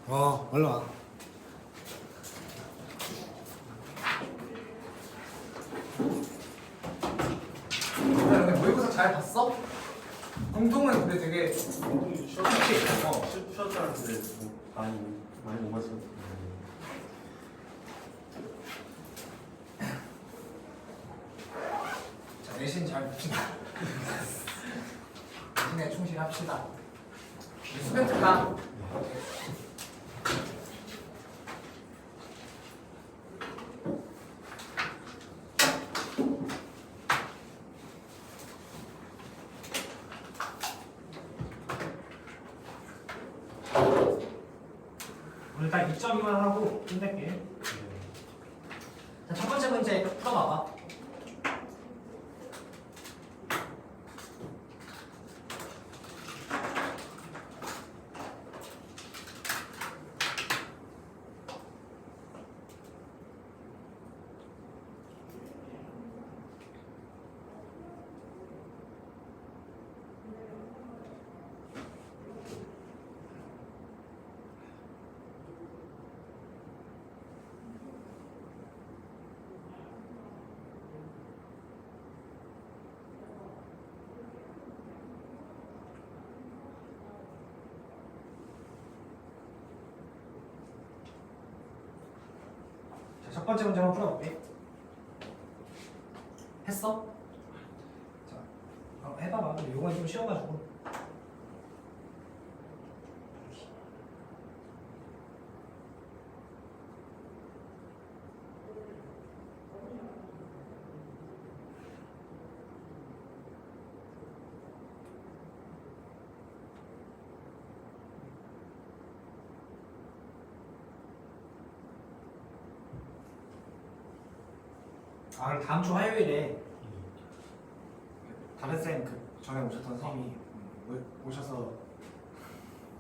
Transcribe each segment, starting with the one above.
얼른 와. 근데 모의고사 잘 봤어? 공통은 근데 되게 쉬었다 하는데 많이 못 맞았어. 자, 내신 잘 봅시다. 내신에 충실합시다. 수능 특강. 오늘 딱 2.2만 하고 끝낼게. 자, 첫 번째 문제 풀어봐봐. 자, 첫 번째 문제 한번 풀어볼게. 했어? 자, 해봐봐. 근데 이건 좀 쉬워가지고. 그럼 다음 주 화요일에 다른 쌤 그 전에 오셨던 선생님이 오셔서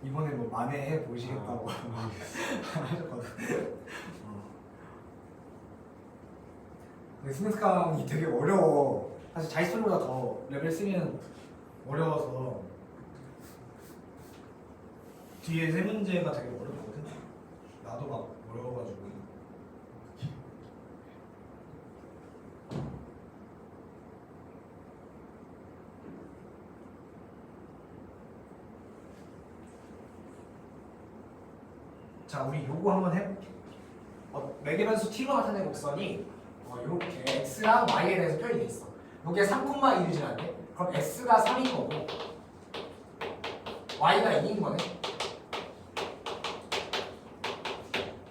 이번에 뭐 만회해 보시겠다고 하셨거든. 근데 수능 특강이 되게 어려워. 사실 자기소리보다 더 레벨 3는 어려워서 뒤에 세 문제가 되게 어렵거든. 나도 막 어려워가지고. 자, 우리 요거 한번 해볼게. 매개변수 t로 나타낸 곡선이 이렇게 x랑 y에 대해서 표현이 돼 있어. 요게 3,1이 지나는데 그럼 x가 3인 거고 y가 2인 거네.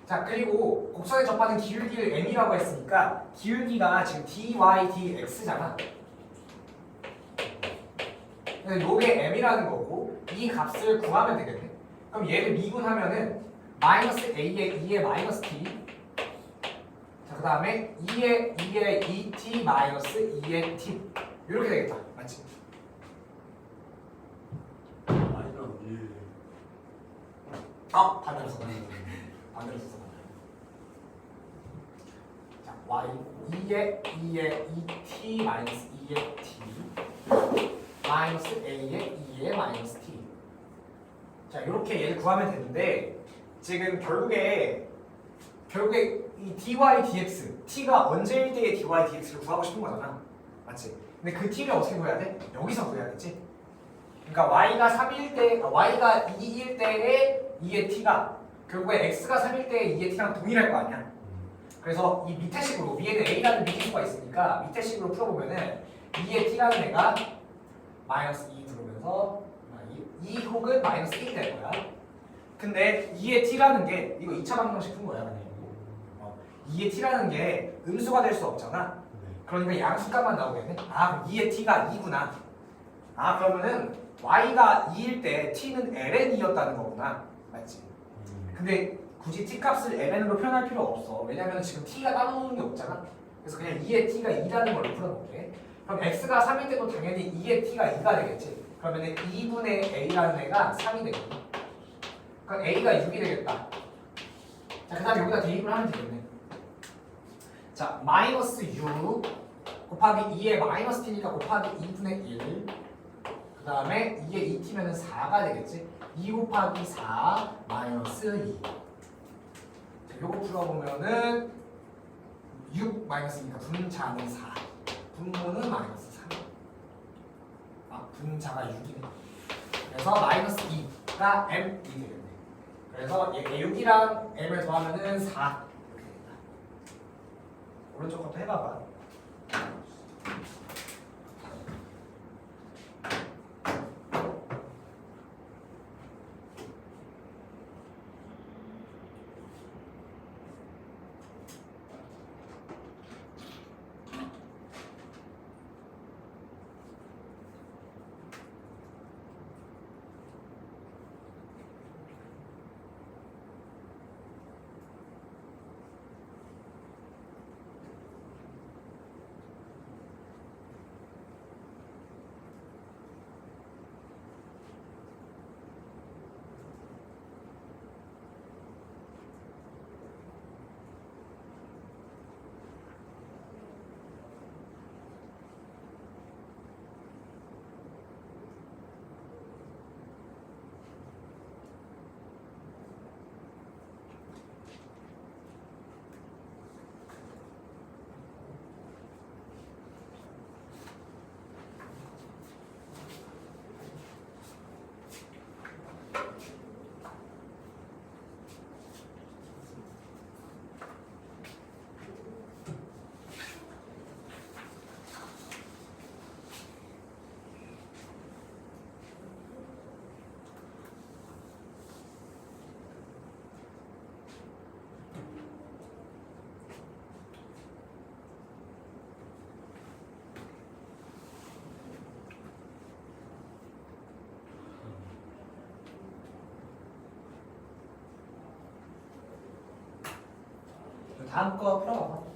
자, 그리고 곡선에 접하는 기울기를 m이라고 했으니까 기울기가 지금 dy dx잖아. 그래서 요게 m이라는 거고 이 값을 구하면 되겠네. 그럼 얘를 미분하면은 마이너스 a의 2의 마이너스 t, 자, 그 다음에 2의 2t 마이너스 2의 t 이렇게 되겠다. 맞지? 아니랑 반대로 써네. 반대로 써서 자, y 2의 2t 마이너스 2의 t 마이너스 a의 2의 마이너스 t. 자, 이렇게 얘를 구하면 되는데 지금 결국에 이 dy dx t가 언제일 때의 dy dx를 구하고 싶은 거잖아. 맞지? 근데 그 t를 어떻게 구해야 돼? 여기서 구해야겠지? 그러니까 y가 3일 때, y가 2일 때의 2의 t가 결국에 x가 3일 때의 2의 t랑 동일할 거 아니야. 그래서 이 밑에 식으로 위에는 a라는 미지수가 있으니까 밑에 식으로 풀어보면은 2의 t라는 애가 마이너스 2 들어오면서 2 혹은 마이너스 1이 될 거야. 근데 2의 t라는 게 이거 2차 방정식 푼 거야. 그냥 2의 t라는 게 음수가 될 수 없잖아. 그러니까 양수값만 나오겠네. 그럼 2의 t가 2구나. 그러면은 y가 2일 때 t는 ln이었다는 거구나. 맞지? 근데 굳이 t 값을 ln으로 표현할 필요 없어. 왜냐면 지금 t가 따로 노는 게 없잖아. 그래서 그냥 2의 t가 2라는 걸로 풀어볼게. 그럼 x가 3일 때도 당연히 2의 t가 2가 되겠지. 그러면은 2분의 a라는 애가 3이 되겠네. 그럼 a가 6이 되겠다. 자, 그 다음에 여기다 대입을 하면 되겠네. 자, 마이너스 6 곱하기 2의 마이너스 t니까 곱하기 2분의 1. 그 그 다음에 이게 2t면은 4가 되겠지. 2 곱하기 4 마이너스 2. 자, 요거 풀어보면은 6 마이너스니까 분자는 4. 분모는 마이너스 3. 아, 분자가 6이네. 그래서 마이너스 2가 m이 되겠네. 그래서 얘 6이랑 m을 더하면은 4. 이렇게 된다. 오른쪽 것도 해봐봐. 다음 거 풀어봐.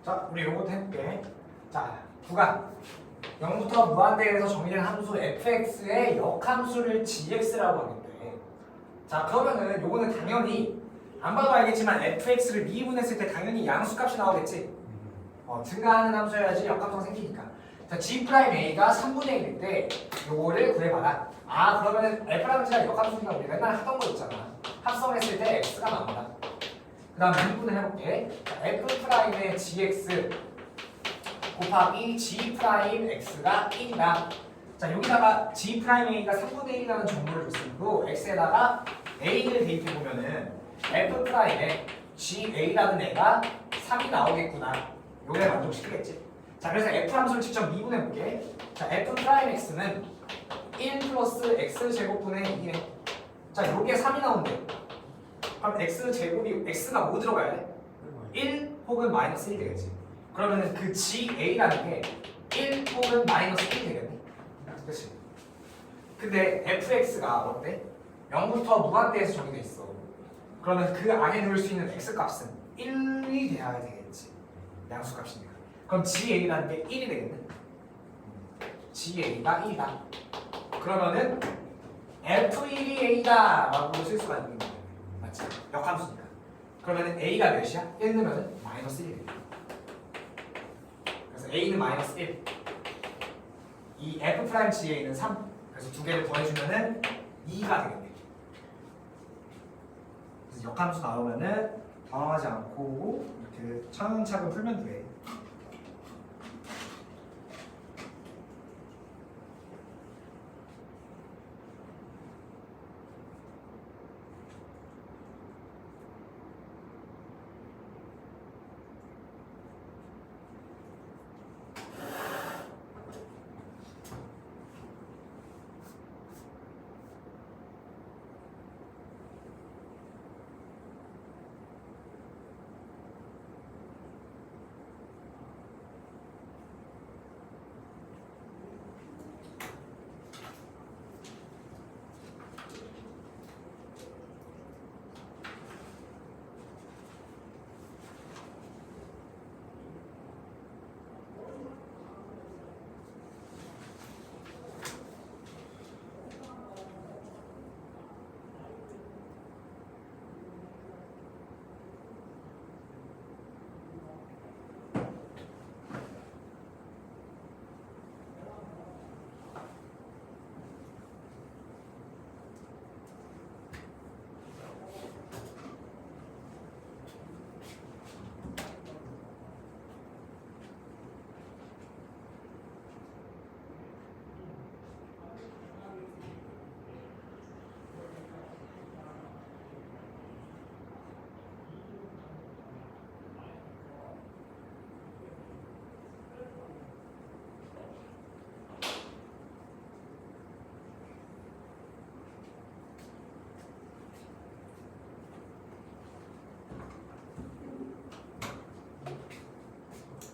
자, 우리 요것도 해볼게. 자, 구간 0부터 무한대에서 정의된 함수 fx의 역함수를 gx라고 하는데, 자, 그러면은 요거는 당연히 안 봐도 알겠지만 fx를 미분했을 때 당연히 양수값이 나오겠지. 증가하는 함수여야지 역함수가 생기니까. 자, g'a가 3분의 1일 때 요거를 구해봐라. 아, 그러면은 f라는 가 역함수니까 우리 맨날 하던 거 있잖아. 합성했을 때 x가 나온다. 그 다음 미분을 해볼게. 자, f'의 gx 곱하기 g'x가 1이다. 자, 여기다가 g'a가 3분의 1이라는 정보를 줬으므로 x에다가 a를 대입해보면은 f'의 ga라는 애가 3이 나오겠구나. 요게 만족시키겠지. 자, 그래서 f 함수를 직접 미분해볼게. 자, f'x는 1 플러스 x제곱분의 2네. 자, 요게 3이 나온대. 그럼 x제곱이 x가 뭐 들어가야 돼? 1 혹은 마이너스 1 되겠지. 그러면 그 GA라는 게 1 혹은 마이너스 1 되겠네. 그렇지? 근데 fx가 어때? 0부터 무한대에서 정의돼 있어. 그러면 그 안에 넣을 수 있는 x값은 1이 돼야 되겠지. 양수값이니까. 그럼 GA라는 게 1이 되겠네. GA가 1이다. 그러면은 F1이 A다 라고 쓸 수가 있는 거예요. 맞지? 역함수니까. 그러면은 A가 몇이야? 1 넣으면은 마이너스 1이 돼. 그래서 A는 마이너스 1. 이 F'GA는 3. 그래서 두 개를 더해주면은 2가 되겠네. 그래서 역함수 나오면은 당황하지 않고 이렇게 차근차근 풀면 돼.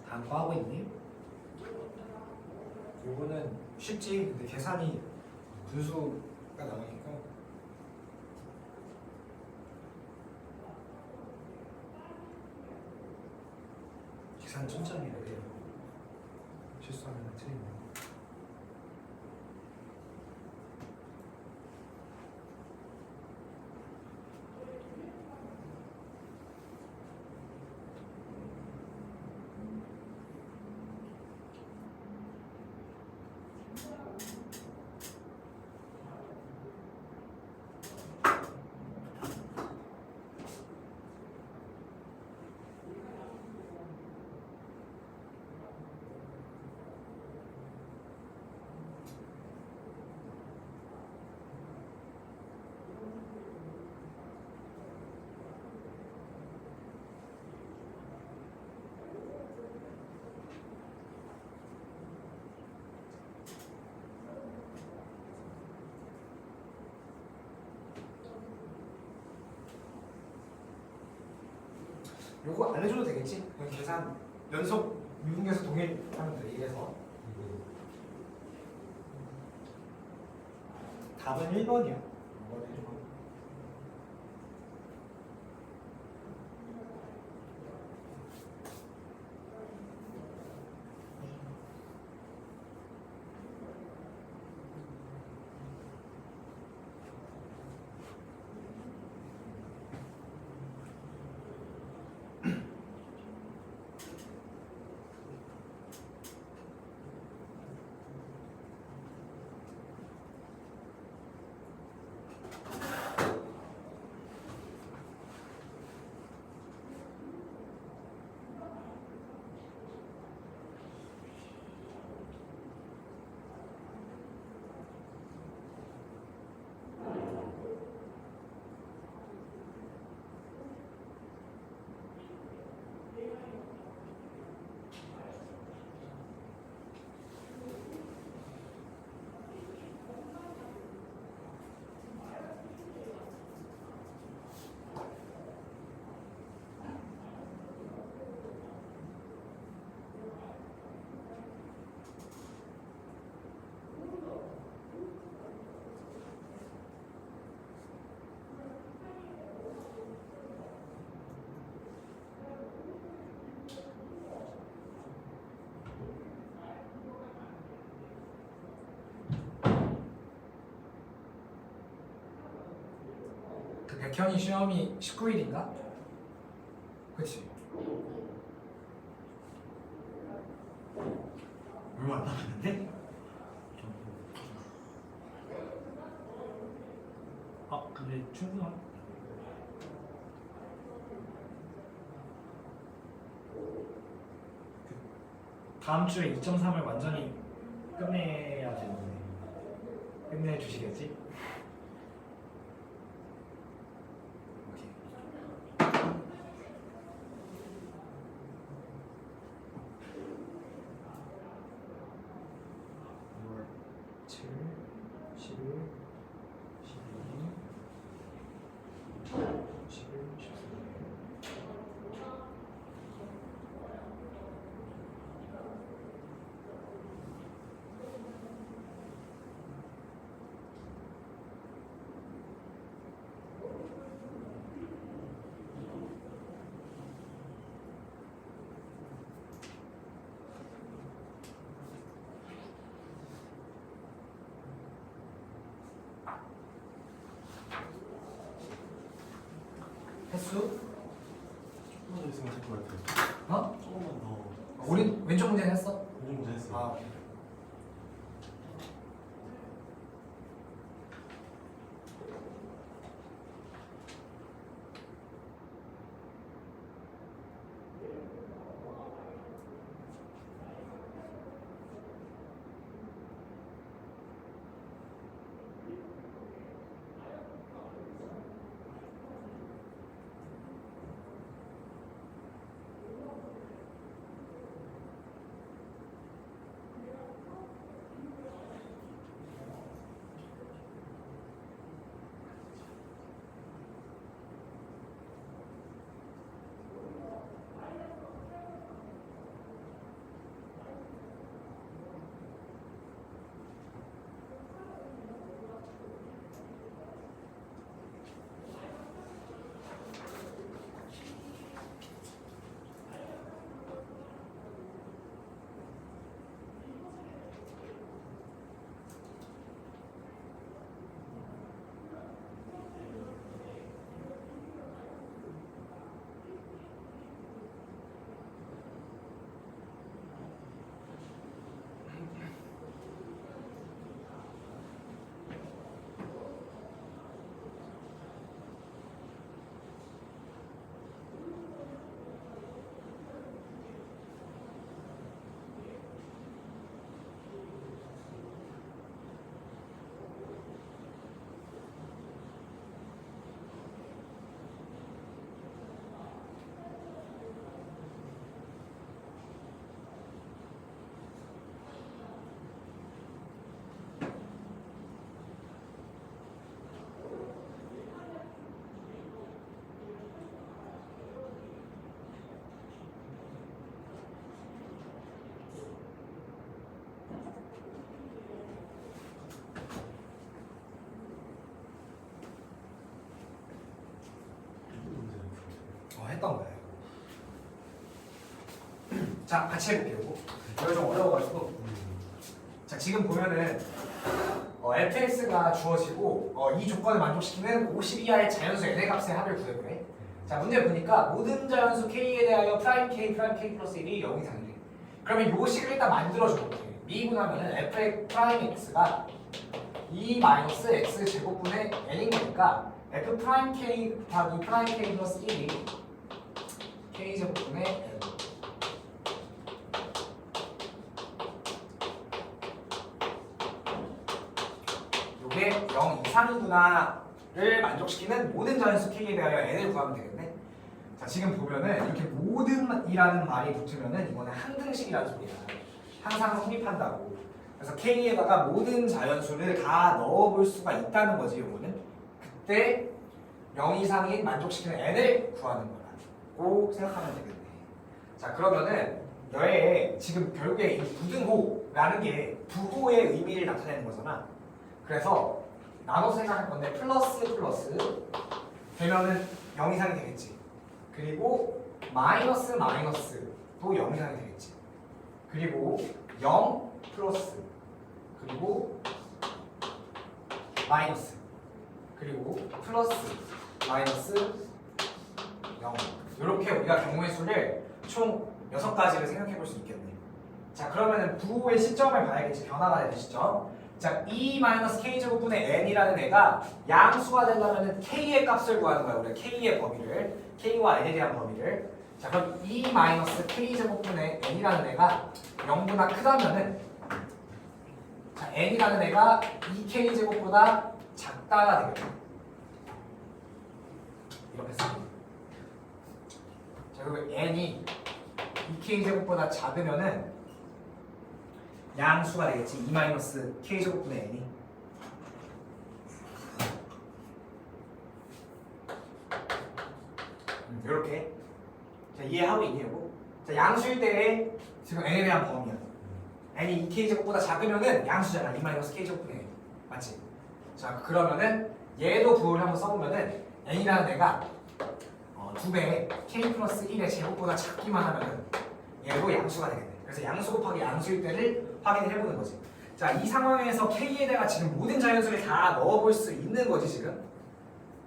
다음 거 하고 있니? 요거는 쉽지. 근데 계산이 분수가 나오니까 계산 천천히 해야 돼요. 실수하면 틀린 거. 요거 안 해줘도 되겠지? 그냥 계산 연속 미분계수 동일하면 돼. 이래서 답은 1번이야. 1번 1번. 그 백현이 시험이 19일인가? 그치? 얼마 안 남았는데? 근데 충분한. 다음 주에 2.3을 완전히 끝내야 되는데 끝내주시겠지? 오케이. 7, 11, 12, 11, 14. 횟수? 조금만 더 있으면 될 것 같아요. 어? 조금만 더. 우리 왼쪽 문제는 했어? 이 정도 했어요. 아, 오케이. 했던 거예요. 자, 같이 해볼게요. 이거 좀 어려워가지고. 자, 지금 보면은 fx가 주어지고 이 조건을 만족시키는 50 이하의 자연수 n의 값의 합을 구해보래. 자, 문제 보니까 모든 자연수 k에 대하여 프라임 k 플러스 1이 0 이상이래. 그러면 요 식을 일단 만들어줘 볼게. 미분하면은 f 프라임 x가 2 마이너스 x 제곱분의 n인 거니까 f 프라임 k 곱하기 프라임 k 플러스 1이 k 제곱분의 n. 요게 0 이상이구나를 만족시키는 모든 자연수 k에 대하여 n을 구하면 되겠네. 자, 지금 보면은 이렇게 모든이라는 말이 붙으면은 이거는 항등식이라는 소리야. 항상 성립한다고. 그래서 k에다가 모든 자연수를 다 넣어볼 수가 있다는 거지. 요거는 그때 0 이상인 만족시키는 n을 구하는 거라고 생각하면 되겠네. 자, 그러면은 너의 지금 결국에 이 부등호라는 게 부호의 의미를 나타내는 거잖아. 그래서 나눠서 생각할 건데 플러스 되면은 0 이상이 되겠지. 그리고 마이너스도 0 이상이 되겠지. 그리고 0 플러스, 그리고 마이너스, 그리고 플러스, 마이너스 0. 이렇게 우리가 경우의 수를 총 6가지를 생각해 볼 수 있겠네. 자, 그러면은 부호의 시점을 봐야겠지. 변화가 되는 시점. 자, E-K제곱분의 N이라는 애가 양수가 되려면 K의 값을 구하는 거야. 우리가 K의 범위를. K와 N에 대한 범위를. 자, 그럼 E-K제곱분의 N이라는 애가 0보다 크다면은 자, N이라는 애가 2K제곱보다 작다가 되겠죠. 이렇게 씁니다. 자, 그리고 N이 2K제곱보다 작으면은 양수가 되겠지. E-K제곱분의 N이. 이렇게. 자, 이해하고 있니, 이거? 자, 양수일 때에 지금 N에 대한 범위야. N이 2K제곱보다 작으면은 양수잖아. E-K제곱분의 N. 맞지? 자, 그러면은 얘도 부호를 한번 써보면은 N이라는 애가 2배의 K 플러스 1의 제곱보다 작기만 하면은 얘도 양수가 되겠네. 그래서 양수 곱하기 양수일 때를 확인을 해보는 거지. 자, 이 상황에서 K에다가 지금 모든 자연수를 다 넣어볼 수 있는 거지 지금.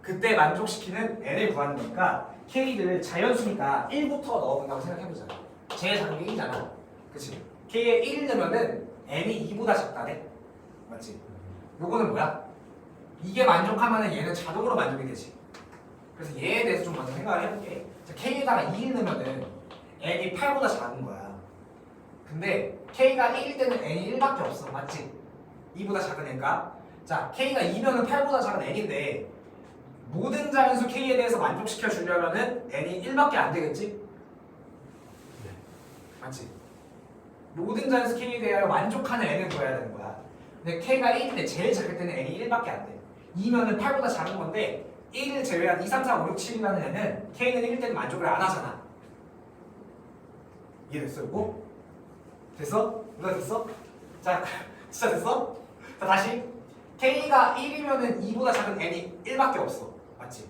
그때 만족시키는 N을 구하는 거니까 K를 자연수니까 1부터 넣어본다고 생각해보자. 제일 작은 게 1이잖아. 그치? K에 1을 넣으면은 N이 2보다 작다네. 맞지? 요거는 뭐야? 이게 만족하면은 얘는 자동으로 만족이 되지. 그래서 얘에 대해서 좀 먼저 생각을 해볼게. 자, K에다가 2를 넣으면은 N이 8보다 작은 거야. 근데 K가 1일 때는 N이 1밖에 없어. 맞지? 2보다 작은 애니까. 자, K가 2면은 8보다 작은 N인데 모든 자연수 K에 대해서 만족시켜 주려면은 N이 1밖에 안 되겠지? 맞지? 모든 자연수 K에 대하여 만족하는 N을 구해야 되는 거야. 근데 K가 1일 때 제일 작을 때는 N이 1밖에 안 돼. 2면은 8보다 작은 건데 1을 제외한 2, 3, 4, 5, 6, 7이라는 애는 K는 1일 때는 만족을 안 하잖아. 이해됐어 이거? 됐어? 누가 됐어? 자, 진짜 됐어? 자, 다시 K가 1이면은 2보다 작은 N이 1밖에 없어. 맞지?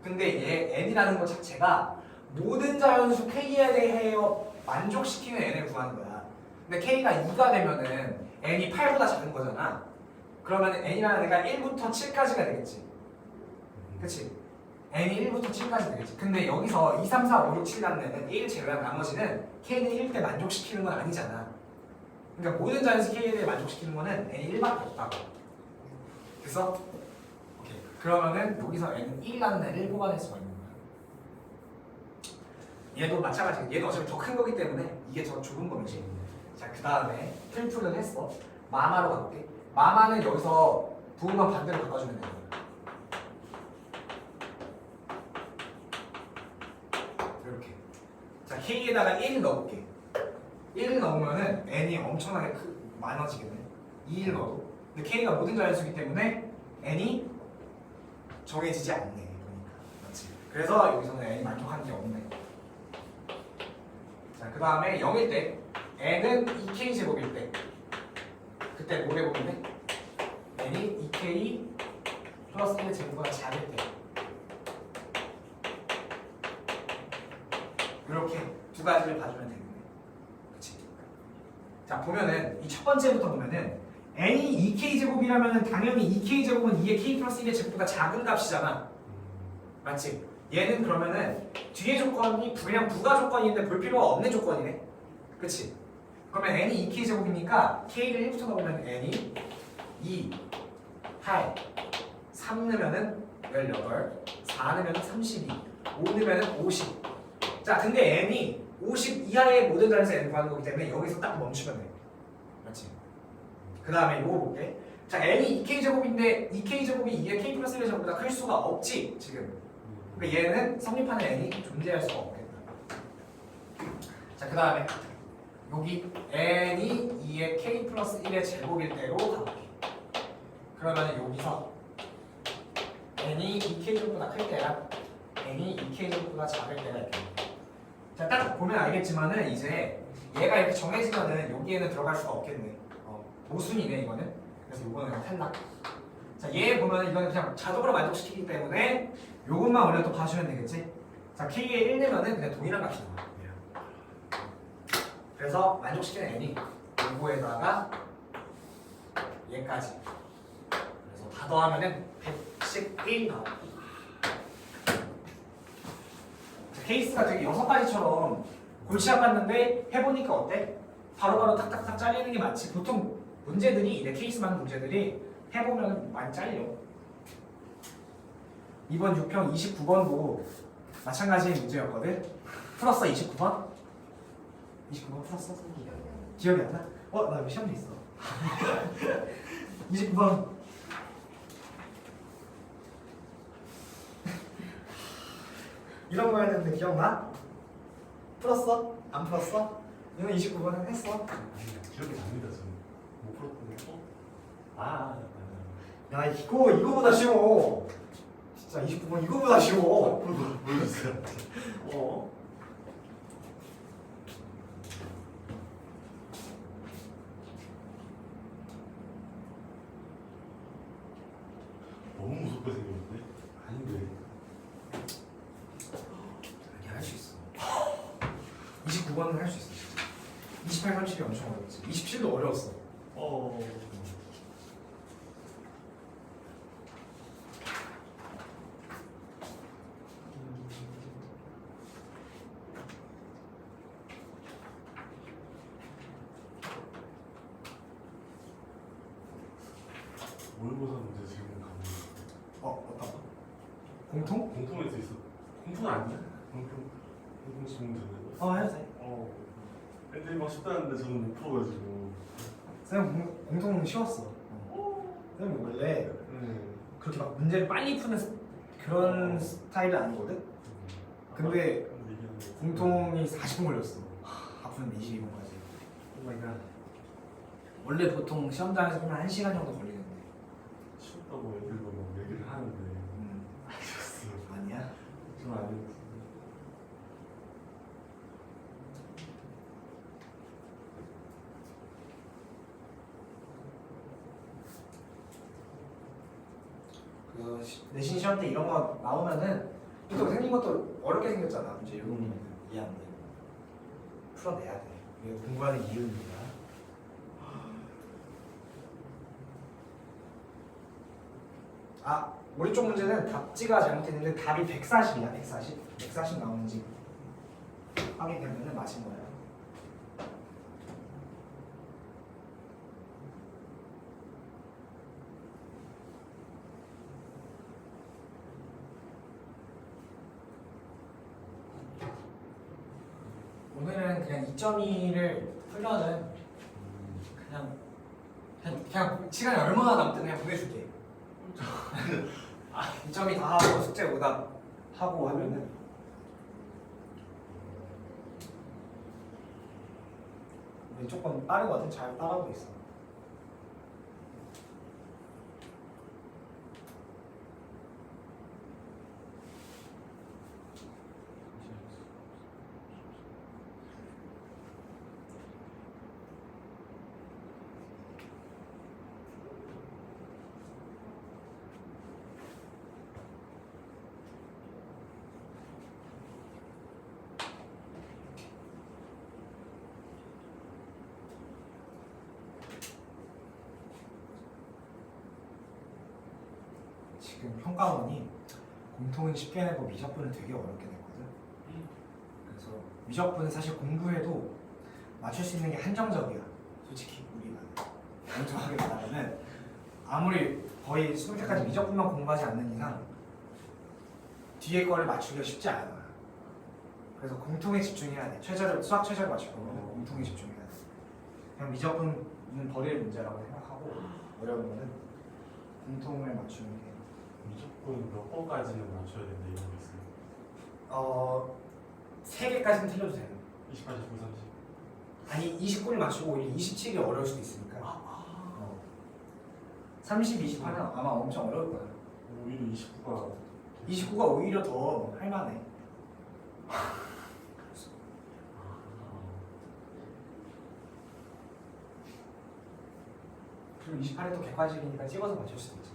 근데 얘 N이라는 것 자체가 모든 자연수 K에 대하여 만족시키는 N을 구하는 거야. 근데 K가 2가 되면은 N이 8보다 작은 거잖아. 그러면 N이라는 애가 1부터 7까지가 되겠지. 그치? N이 1부터 7까지 되겠지. 근데 여기서 2, 3, 4, 5, 6, 7이라는 애는 1 제외한 나머지는 K는 1일 때 만족시키는 건 아니잖아. 그러니까 모든 자연수 K에 대해 만족시키는 거는 N이 1밖에 없다고. 그래서 오케이. 그러면은 여기서 N은 1이라는 애를 뽑아낼 수가 있는 거야. 얘도 마찬가지야. 얘는 어차피 더 큰 거기 때문에 이게 더 좁은 범위지. 자, 그 다음에 풀풀을 했어. 마마로 가볼게. 마마는 여기서 부호만 반대로 바꿔주면 돼. 이렇게. 자, K에다가 1을 넣어볼게. 1을 넣으면은 N이 엄청나게 많아지겠네. 2를 넣어도. 근데 K가 모든 자연수이기 때문에 N이 정해지지 않네. 그러니까. 맞지? 그래서 여기서는 N이 만족하는 게 없네. 자, 그 다음에 0일 때 N은 2K 제곱일 때 그때 뭘 해보면 돼? N이 2K 플러스 1의 제곱보다 작을 때 이렇게 두 가지를 봐주면 되겠네. 그치? 자, 보면은 이 첫 번째부터 보면은 N이 2K 제곱이라면은 당연히 2K 제곱은 2의 K 플러스 1의 제곱보다 작은 값이잖아. 맞지? 얘는 그러면은 뒤에 조건이 그냥 부가 조건인데 볼 필요가 없는 조건이네. 그치? 그러면 N이 2K 제곱이니까 K를 1부터 넣으면 N이 2, 8, 3 넣으면은 18, 4 넣으면은 32, 5 넣으면은 50. 자, 근데 N이 50 이하의 모든 자연수 N 구하는 거기 때문에 여기서 딱 멈추면 돼. 맞지? 그 다음에 이거 볼게. 자, N이 2K 제곱인데 2K 제곱이 2의 K 플러스 1의 제곱보다 클 수가 없지, 지금. 그러니까 얘는 성립하는 N이 존재할 수가 없겠다. 자, 그 다음에 여기 N이 2의 K 플러스 1의 제곱일 때로 가볼게. 그러면 여기서 N이 2K 제곱보다 클 때랑 N이 2K 제곱보다 작을 때가 있겠네. 자, 딱 보면 알겠지만은 이제 얘가 이렇게 정해지면은 여기에는 들어갈 수가 없겠네. 모순이네 이거는. 그래서 이거는 그냥 탈락. 자, 얘 보면 이거는 그냥 자동으로 만족시키기 때문에 요것만 우리가 또 봐주면 되겠지. 자, K에 1 내면은 그냥 동일한 값이 나와. 그래서 만족시키는 N이 요거에다가 얘까지. 그래서 다 더하면은 111 나와. 케이스가 되게 6가지처럼 골치 아팠는데 해보니까 어때? 바로바로 탁탁탁 잘리는 게 맞지. 보통 문제들이 내 케이스만 문제들이 해보면 많이 잘려. 이번 6평 29번도 마찬가지의 문제였거든. 풀었어 29번? 29번 풀었어? 기억이 안 나? 나 여기 시험지 있어. 29번. 이런 거였는데 기억나? 풀었어? 안 풀었어? 이건 29번은 했어? 아니, 기억이 납니다, 저는. 못 풀었거든요. 야 이거보다 쉬워. 진짜 29번 이거보다 쉬워. 보여주세요. 너무 무섭게 생겼는데? 아닌데. 아니 할 수 있어. 29번은 할 수 있어. 28, 30이 엄청 어렵지. 27도 어려웠어. 모의고사 문제 지금 가면 어떤 거? 공통? 공통에서 있어. 공통 아니야? 공통 지문제는. 해도 돼. 근데 막 쉽다는데 저는 못 풀어가지고. 쌤 공통 쉬웠어. 쌤 원래 그렇게 막 문제를 빨리 푸는 그런 스타일은 아니거든. 근데 공통이 40분 걸렸어. 다 푸는데 22분까지. 오마이갓. 원래 보통 시험장에서 보면 1시간 정도 걸리는데. 쉽다고 애들도 막 얘기를 하는데 아니었어. 아니야? 좀 아니었어. 그 내신 시험 때 이런 거 나오면은 또 생긴 것도 어렵게 생겼잖아. 문제 이런 거 이해 안 돼. 풀어내야 돼. 이게 공부하는 이유입니다. 우리 쪽 문제는 답지가 잘못했는데 답이 140이야. 140. 140 나오는지 확인되면은 맞은 거야. 오늘은 그냥 2.2를 풀려는 그냥 시간이 얼마나 남든 그냥 보내줄게. 2.2 다 하고 숙제 오답 하고 하면은 조금 빠르거든. 잘 따라오고 있어. 지금 평가원이 공통은 쉽게 내고 미적분은 되게 어렵게 냈거든. 그래서 미적분은 사실 공부해도 맞출 수 있는 게 한정적이야. 솔직히 우리가 정확하게 말하면은 아무리 거의 수능까지 미적분만 공부하지 않는 이상 뒤에 거를 맞추기가 쉽지 않아. 그래서 공통에 집중해야 돼. 수학 최저를 맞출 거면 공통에 집중해야 돼. 그냥 미적분은 버릴 문제라고 생각하고 어려운 거는 공통을 맞추는 게. 무조건 몇 번까지는 맞춰야 된다 이런 거 있어요. 3개까지는 틀려도 되는. 28, 29, 30. 아니 29를 맞추고 오히려 27이 어려울 수도 있으니까. 30, 28은 아마 엄청 어려울 거야. 오히려 29가 29가 오히려 더 할만해. 그리고 28에 또 객관식이니까 찍어서 맞출 수도 있지.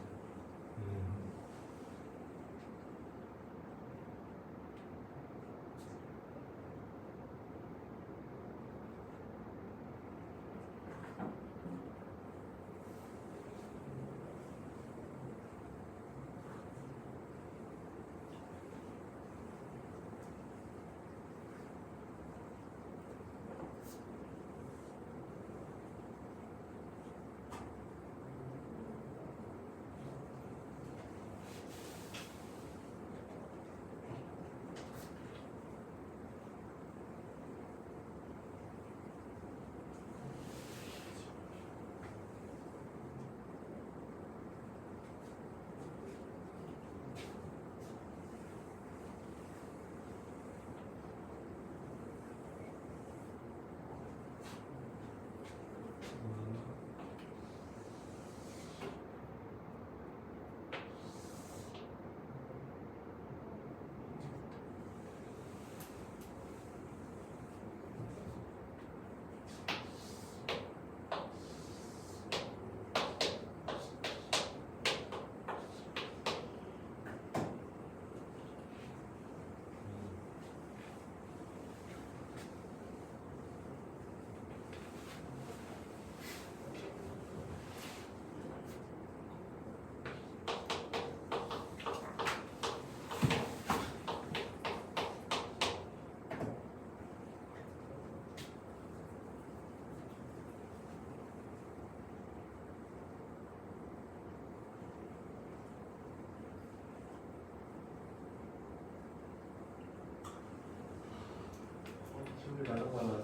근데 나가다가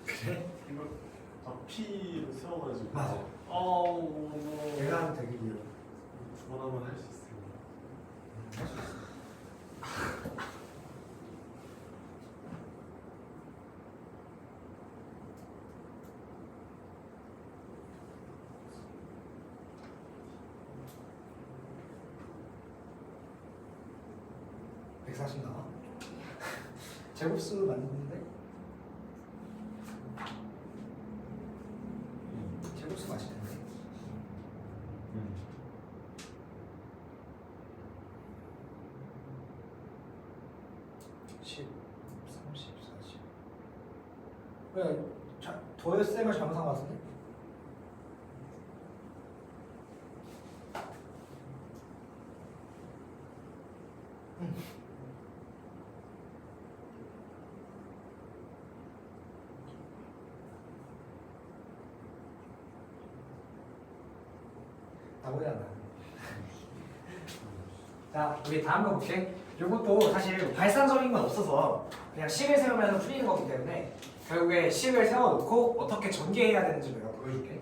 그래? 이거 P를 세워가지고 맞아. 내가 하면 되게 길어. 두 번 하면 할 수 있습니다. 나와. 제곱수 맞는데? 제곱수 맞을 텐데. 10, 30, 40. 왜 도였쌤을 잘못한 것 같은데? 나보다 나. 자, 우리 다음 거 볼게. 이것도 사실 발상적인 건 없어서 그냥 식을 세우면서 풀리는 거기 때문에 결국에 식을 세워놓고 어떻게 전개해야 되는지 내가 보여줄게.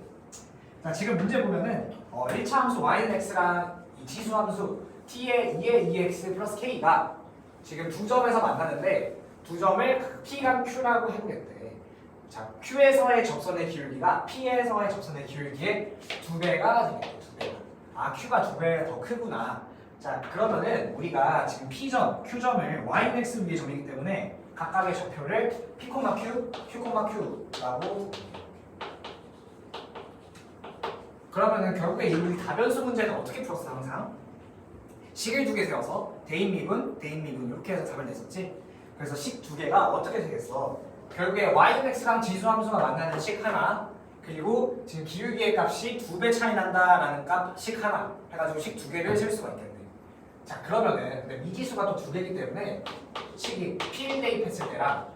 자, 지금 문제 보면은 1차 함수 y는 x랑 이 지수 함수 t의 2의 2x 플러스 k가 지금 두 점에서 만나는데 두 점을 p랑 q라고 해보겠대. 자, q에서의 접선의 기울기가 p에서의 접선의 기울기의 2배가 되겠대. 2배. 아, q가 2배 더 크구나. 자, 그러면은 우리가 지금 P점, Q점을 Y는 X 위의 점이기 때문에 각각의 좌표를 P, Q, Q, Q라고. 그러면은 결국에 우리 다변수 문제는 어떻게 풀었어? 항상 식을 두 개 세워서 대인미분 이렇게 해서 답을 냈었지. 그래서 식 두 개가 어떻게 되겠어? 결국에 Y는 X랑 지수함수가 만나는 식 하나, 그리고 지금 기울기의 값이 2배 차이 난다라는 식 하나 해가지고 식 두 개를 쓸 수가 있겠네. 자, 그러면은 근데 미지수가 또 두 개이기 때문에 식이 P를 대입했을 때랑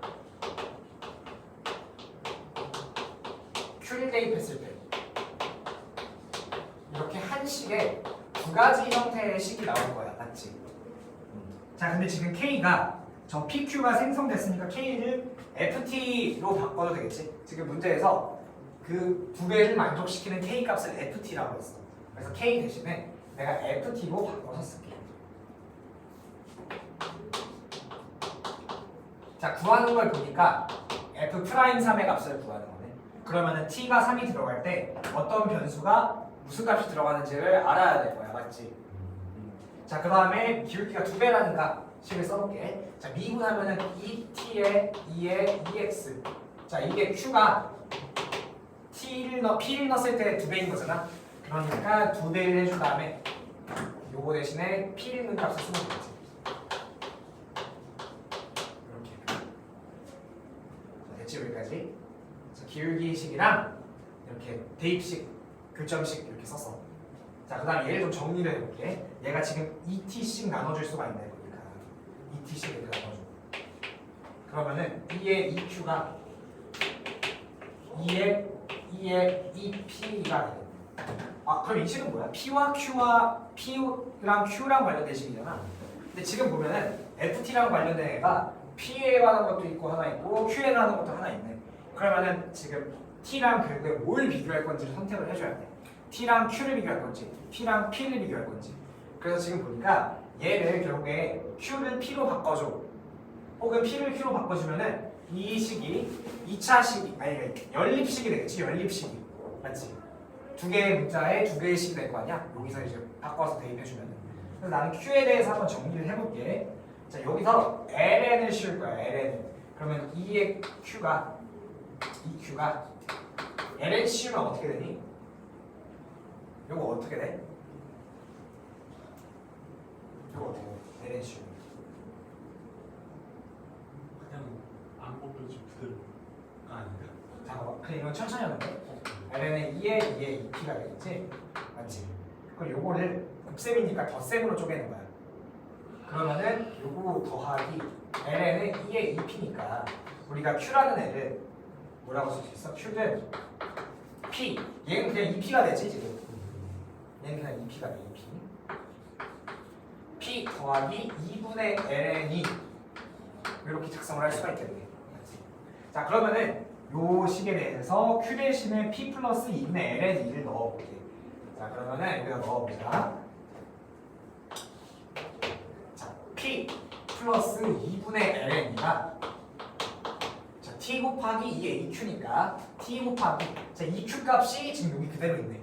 Q를 대입했을 때 이렇게 한 식에 두 가지 형태의 식이 나올 거야, 맞지? 자, 근데 지금 K가 저 PQ가 생성됐으니까 K를 FT로 바꿔도 되겠지? 지금 문제에서 그 두 개를 만족시키는 K 값을 FT라고 했어. 그래서 K 대신에 내가 FT로 바꿔서 쓸게. 자, 구하는 걸 보니까 F'3의 값을 구하는 거네. 그러면은 T가 3이 들어갈 때 어떤 변수가 무슨 값이 들어가는지를 알아야 될 거야, 맞지? 자, 그 다음에 기울기가 2배라는 식을 써볼게. 자, 미분하면은 2T에 2에 2X. 자, 이게 Q가 P를 넣었을 때 2배인 거잖아. 그러니까 2배를 해준 다음에 요거 대신에 P를 넣은 값을 쓰면 되지. 여기까지. 기울기식이랑 이렇게 대입식, 교점식 이렇게 썼어. 자, 그 다음에 얘를 좀 정리를 해볼게. 얘가 지금 2t씩 나눠줄 수가 있네. 그러니까 2t씩 이렇게 나눠줘. 그러면은 2의 2q가 2의 2p가 돼. 아, 그럼 이 식은 뭐야? P랑 Q랑 관련된 식이잖아. 근데 지금 보면은 FT랑 관련된 애가 P에 관한 것도 있고 하나 있고 Q에 관한 것도 하나 있네. 그러면은 지금 T랑 결국에 뭘 비교할 건지를 선택을 해줘야 돼. T랑 Q를 비교할 건지 P랑 P를 비교할 건지. 그래서 지금 보니까 얘를 결국에 Q를 P로 바꿔줘 혹은 P를 Q로 바꿔주면은 이 식이 2차 식이 아니 연립식이 되겠지. 연립식이 맞지? 두 개의 문자에 두 개의 식이 될 거 아니야? 여기서 이제 바꿔서 대입해주면. 그래서 나는 Q에 대해서 한번 정리를 해볼게. 자, 여기서 ln을 씌울 거야. ln. 그러면 2의 q가 ln 씌우면 어떻게 되니? 요거 어떻게 돼? 요거 어떻게 돼? ln 씌우면 그냥 안 뽑혀지 그대로 아닌가? 잠깐만. 그래, 이건 천천히 하면 돼. ln은 2의 2p가 되겠지? 맞지? 그럼 요거를 곱셈이니까 덧셈으로 쪼개는 거야. 그러면은 요거 더하기 ln은 2의 2p니까 우리가 q라는 애를 뭐라고 쓸 수 있어? q는 p. 얘는 그냥 2p가 되지 지금. 얘는 그냥 2p가 돼. 2p. p 더하기 2분의 ln이 이렇게 작성을 할 수가 있겠네. 자 그러면은 요 식에 대해서 q 대신에 p 플러스 2분의 ln 2를 넣어볼게. 자 그러면은 여기다 넣어보자. 자 p 플러스 2분의 ln 2가 자 t 곱하기 2의 2q니까 t 곱하기 자 2q 값이 지금 여기 그대로 있네.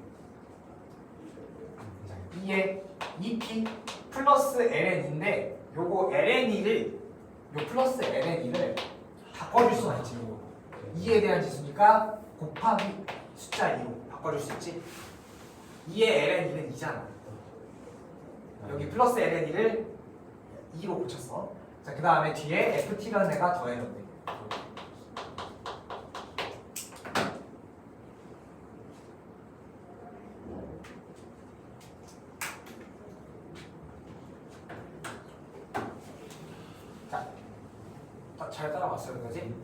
자 2의 2p 플러스 ln인데 요거 ln2를 요 플러스 ln2를 바꿔줄 수가 있지. 요거 2에 대한 지수니까 곱하기 숫자 2로 바꿔줄 수 있지. 2의 ln2는 2잖아. 여기 플러스 ln2를 2로 고쳤어. 자, 그 다음에 뒤에 ft라는 애가 더해졌네. 자, 잘 따라왔어요, 그거지?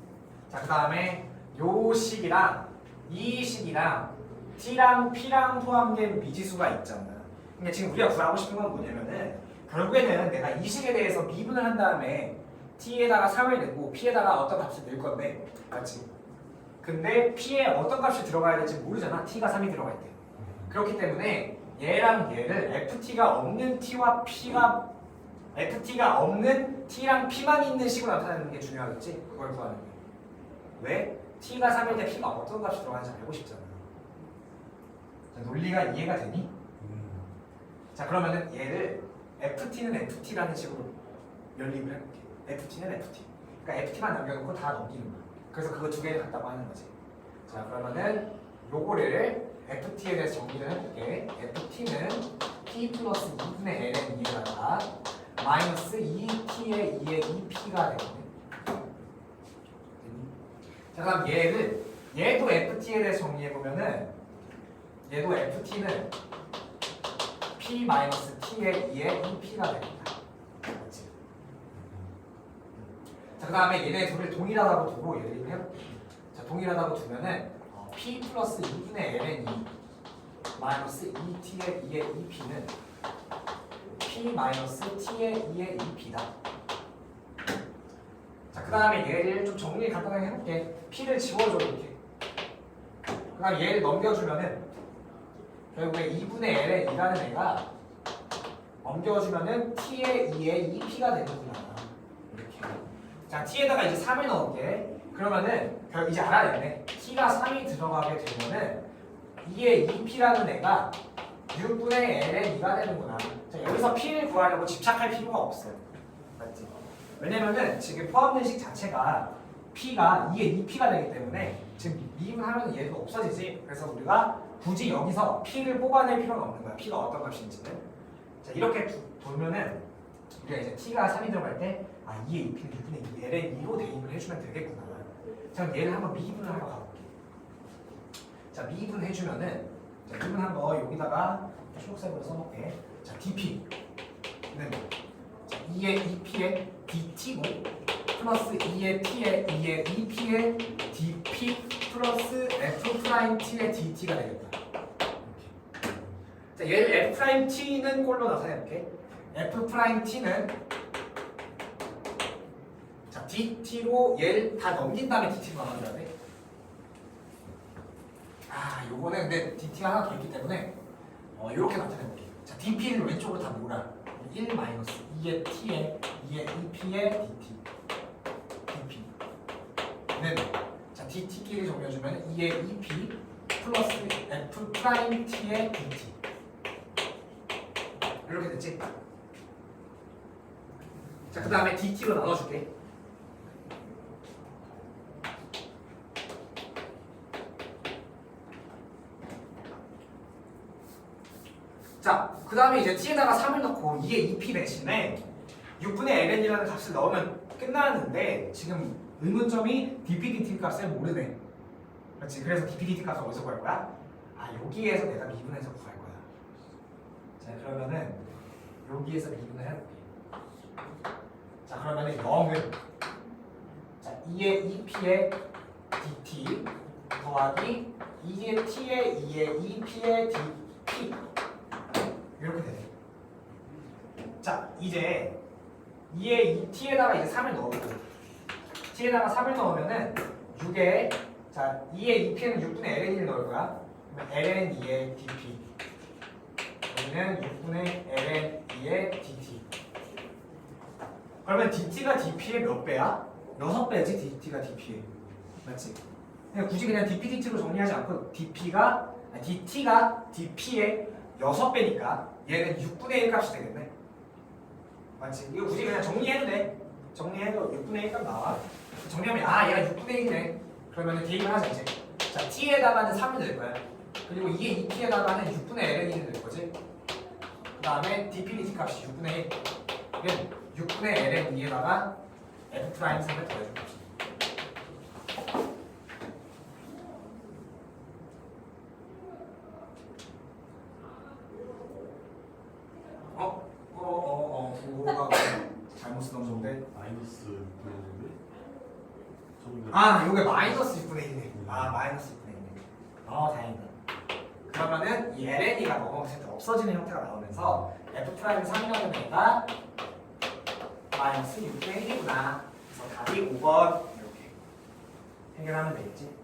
자, 그 다음에 요 식이랑 이 식이랑 t랑 p랑 포함된 미지수가 있잖아. 근데 지금 우리가 구하고 싶은 건 뭐냐면은 결국에는 내가 이 식에 대해서 미분을 한 다음에 t에다가 3을 내고 p에다가 어떤 값을 넣을 건데, 맞지? 근데 p에 어떤 값이 들어가야 될지 모르잖아. t가 3이 들어가 있대. 그렇기 때문에 얘랑 얘를 ft가 없는 t와 p가 ft가 없는 t랑 p만 있는 식으로 나타내는 게 중요하겠지? 그걸 구하는 게. 왜? t가 3일 때 p가 어떤 값이 들어가는지 알고 싶잖아. 자, 논리가 이해가 되니? 자 그러면은 얘를 ft는 ft라는 식으로 연립을 해볼게. ft는 ft. 그러니까 ft만 남겨놓고 다 넘기는 거야. 그래서 그거 두 개를 같다고 하는 거지. 자 그러면은 요거를 ft에 대해서 정리를 해볼게. ft는 p 플러스 2분의 ln 2에다가 마이너스 2t의 2의 2p가 되거든. 자 그럼 얘도 ft에 대해서 정리해보면은 얘도 ft는 p 마이너스 t의 2의 2p가 됩니다. 그렇지? 자 그 다음에 얘네 둘을 동일하다고 두고 연립을 해볼게. 자 동일하다고 두면은 p 플러스 2분의 ln 2 마이너스 2t의 2의 2p는 p 마이너스 t의 2의 2p다. 자 그 다음에 얘를 좀 정리 간단하게 해볼게. p를 지워줘 이렇게. 그 다음에 얘를 넘겨주면은 결국에 2분의 ln 2라는 애가 넘겨주면은 t의 2의 2p가 되는구나. 이렇게. 자 t에다가 이제 3을 넣을게. 그러면은 이제 알아냈네. t가 3이 들어가게 되면은 2의 2p라는 애가 6분의 ln 2가 되는구나. 자 여기서 p를 구하려고 집착할 필요가 없어요. 맞지? 왜냐면은 지금 포함된 식 자체가 p가 2의 2p가 되기 때문에 지금 미분하면 얘도 없어지지. 그래서 우리가 굳이 여기서 p를 뽑아낼 필요는 없는 거야. p가 어떤 값인지는. 자 이렇게 돌면은 우리가 이제 t가 3이 들어갈 때 2의 2p는 6분의 2 ln 2로 대입을 해주면 되겠구나. 자 그럼 얘를 한번 미분을 하러 가볼게. 자 미분 해주면은 자 미분한 거 여기다가 초록색으로 써놓을게. 자 dp는 자 2의 2p의 dt고 플러스 2의 t의 2의 2p의 dp 플러스 f 프라임 t의 dt가 되겠다. 자 얘를 f 프라임 t는 꼴로 나타내볼게. f 프라임 t는 자 dt로 얘를 다 넘긴 다음에 dt로 나눠줘야 돼. 요거는 근데 dt가 하나 더 있기 때문에 이렇게 나타내볼게. 자 dp를 왼쪽으로 다 몰아. 1 마이너스 2의 t의 2의 2p의 dt dp 는 자 dt끼리 정리해주면 2의 2p 플러스 f 프라임 t의 dt 이렇게 됐지? 자 그 다음에 dt로 나눠줄게. 자, 그 다음에 이제 t에다가 3을 넣고 2의 2p 대신에 6분의 ln이라는 값을 넣으면 끝나는데 지금 의문점이 dp dt 값을 모르네. 그렇지? 그래서 dp dt 값을 어디서 구할 거야? 여기에서 내가 미분해서 구할 거야. 자, 그러면은 여기에서 미분을 해볼게. 자, 그러면은 0은 자 2의 2p의 dt 더하기 2의 t의 2의 2p의 dp 이렇게 되네. 자 이제 2의 2t에다가 이제 3을 넣어보고 t에다가 3을 넣으면은 6에 자 2의 2p는 6분의 ln을 넣을 거야. 그러면 ln 2의 dp 여기는 6분의 ln 2의 dt. 그러면 dt가 dp의 몇 배야? 6배지 dt가 dp의. 맞지? 그냥 굳이 그냥 dp dt로 정리하지 않고 dt가 dp의 6배니까 얘는 6분의 1 값이 되겠네. 맞지? 이거 굳이 그냥 정리해도 돼. 정리해도 6분의 1 값 나와. 정리하면 아 얘가 6분의 1이네. 그러면 대입을 하자 이제. 자 t에다가는 3을 넣을 거야. 그리고 이게 2p에다가는 6분의 ln을 넣을 거지. 그 다음에 dp dt 값이 6분의 1. 이건 6분의 ln 2에다가 f 프라임 3을 더해줄 값이. 그거가 잘못 쓰던 건데. 마이너스 6분의 1인데? 아, 요게 마이너스 6분의 1이네. 아, 마이너스 6분의 1이네. 다행이다. 그러면은 이 LN이가 넘어갔을 때 없어지는 형태가 나오면서 F 프라임 3이라는 애가 마이너스 6분의 1이구나. 그래서 답이 5번 이렇게 해결하면 되겠지.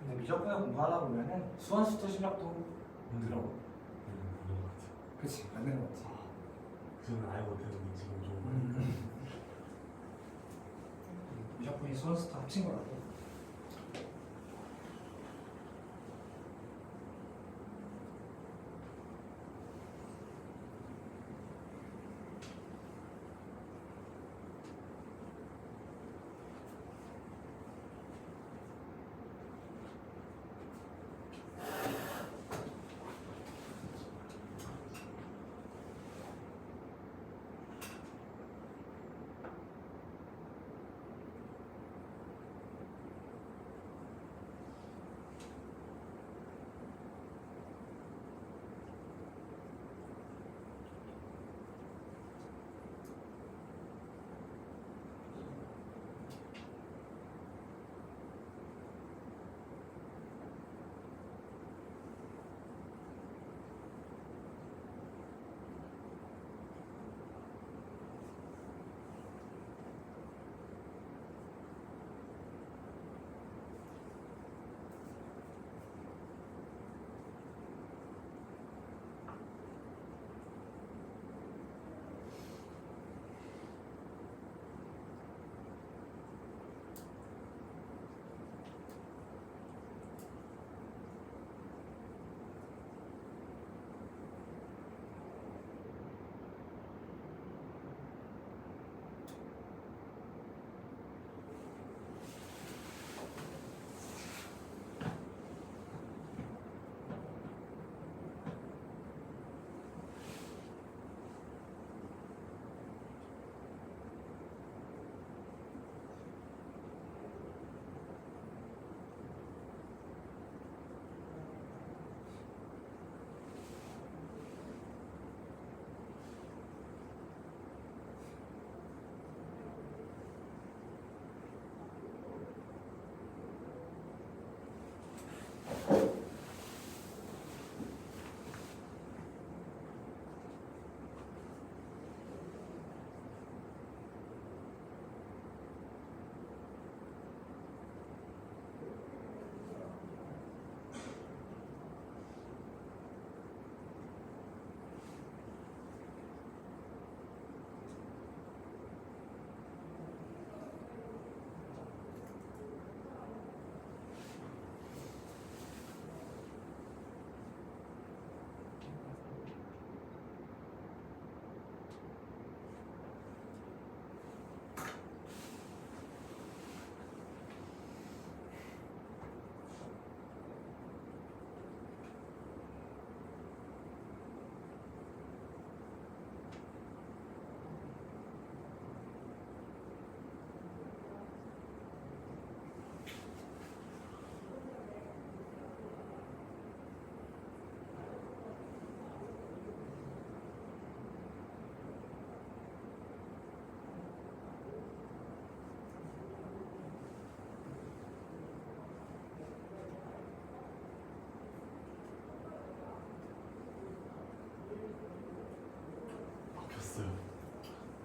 근데 미적분을 공부하다 보면은 수원수도 실력도 들어. 그치, 맞는 거 같지. 그전에 아예 못했는데 지금 좀 미적분이 수원수도 합친 거라고.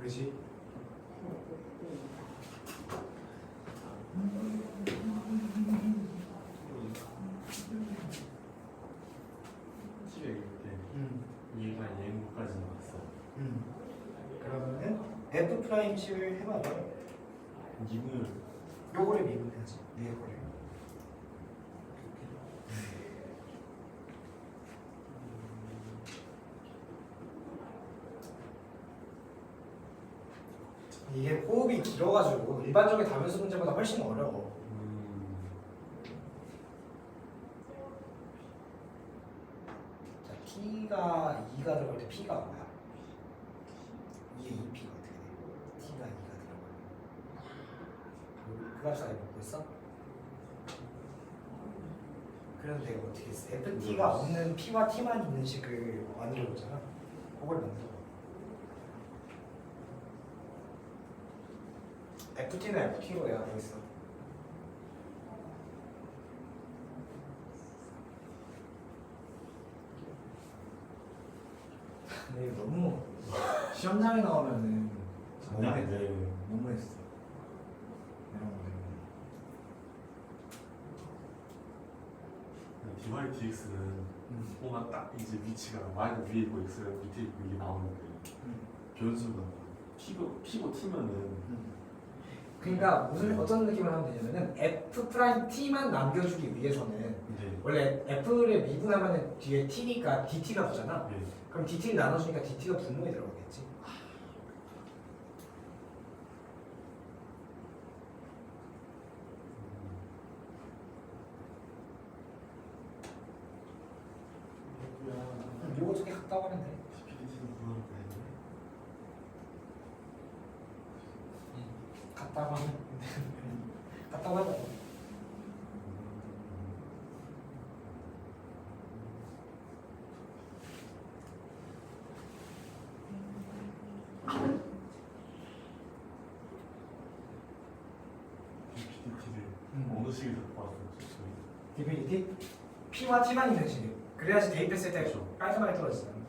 그지? 집에 있을 음. 때 얘가 얘무까지 나왔어. 그러면은 F 프라임 식을 해봐요. 이분을 요거를 미분해야지. 위에 거를. 이게 호흡이 길어가지고 일반적인 다변수 문제보다 훨씬 어려워. 자, T가 2가 들어갈 때 P가 뭐야? 2에 2P가 어떻게 돼? T가 2가 들어가면 그 값이 아예 먹고 있어? 그래서 내가 어떻게 했어? FT가 없는 P와 T만 있는 식을 만들어보잖아. 그걸 만들어. FT는 FT로 내가 되어 있어. 근데 이거 너무 시험장에 나오면은 장난 안 돼. 너무 했어. 이런 거 때문에. DYDX는 뭔가 딱 이제 위치가 Y가 위에 있고 X가 밑에 있고 이게 나오는데 변수가 P고 T면은 그러니까 무슨 어떤 느낌을 하면 되냐면은 F 프라임 T만 남겨주기 위해서는 네. 원래 F를 미분하면은 뒤에 T니까 DT가 붙잖아. 네. 그럼 DT를 나눠주니까 DT가 분모에 들어가겠지. 요거 두 개 같다고 하면 돼. PPT는 그거를 보냈네. 같다고 하면 같다고 하자. PPT를 어느 식에서 봤었죠? DPT P와 T만 있는 식. 그래야지 대입했을 때 그렇죠. 깔끔하게 떨어지잖아.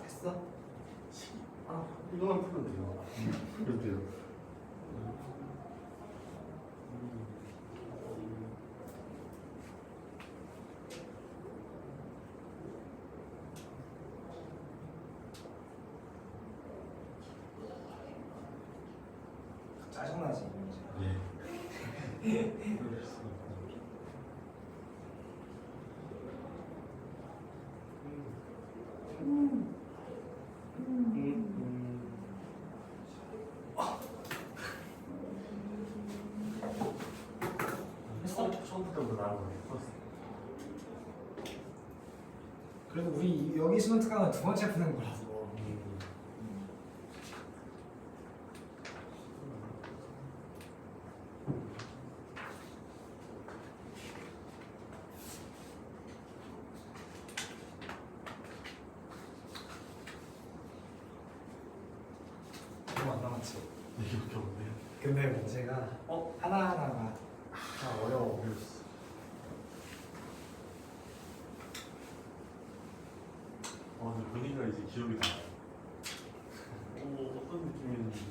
했어? 이거만 풀면 돼요. 그렇대요. 짜증나지. 네. 처음부터 나온 거 그래도 우리 여기 수능 특강은 두 번째 푸는 거라서. 얼마 안 남았지. 이렇게 없네. 근데 문제가 하나하나가 다 어려워. 근데 보니까 이제 기억이 나요. 어떤 느낌이었는지.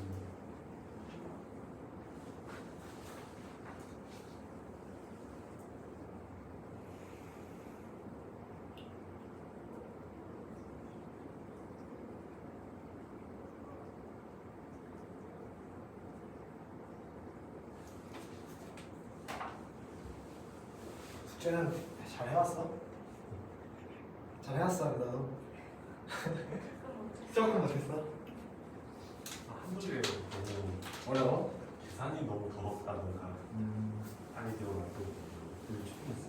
숙제는 잘 해왔어? 잘 해왔어, 나도. 조금 못했어? 한 문제 너무 어려워? 계산이 너무 더럽다던가 아이디어가 또 되게 충분했어.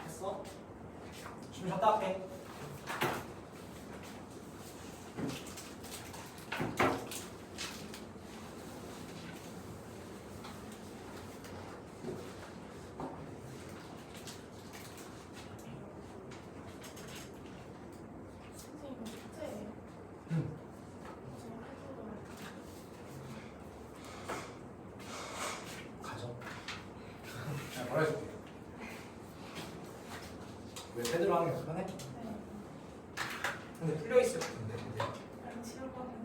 했어? 좀 쉬었다 할게. 선생님 숙제예요. 응. 제가 해주고 가져. 자, 말해줄게. 왜 패드로 하는 게 편해? 네. 근데 풀려 있을 텐데. 근데. 아니 지울 거는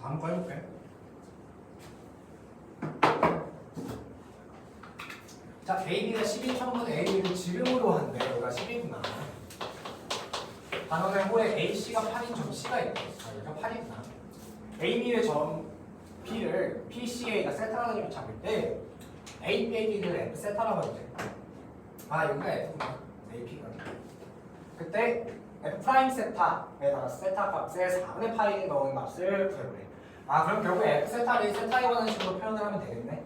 다음 거 해볼게. 자, AB가 12,000분 A를 지름으로 한대. 여기가 10이구나. 단원의 홀에 AC가 8인 점 C가 있대. 아, 여기가 8이구나. AB의 점 P를 PCA가 세타라고 잡을 때 AB를 F 세타라고 하는데. 아, 여기가 F구나. AP가. 그때 F 프라임 세타에다가 세타 값에 4분의 파이 넣은 값을 구해보래. 아, 그럼 결국에 F 세타를 세타에 관한 식으로 표현을 하면 되겠네.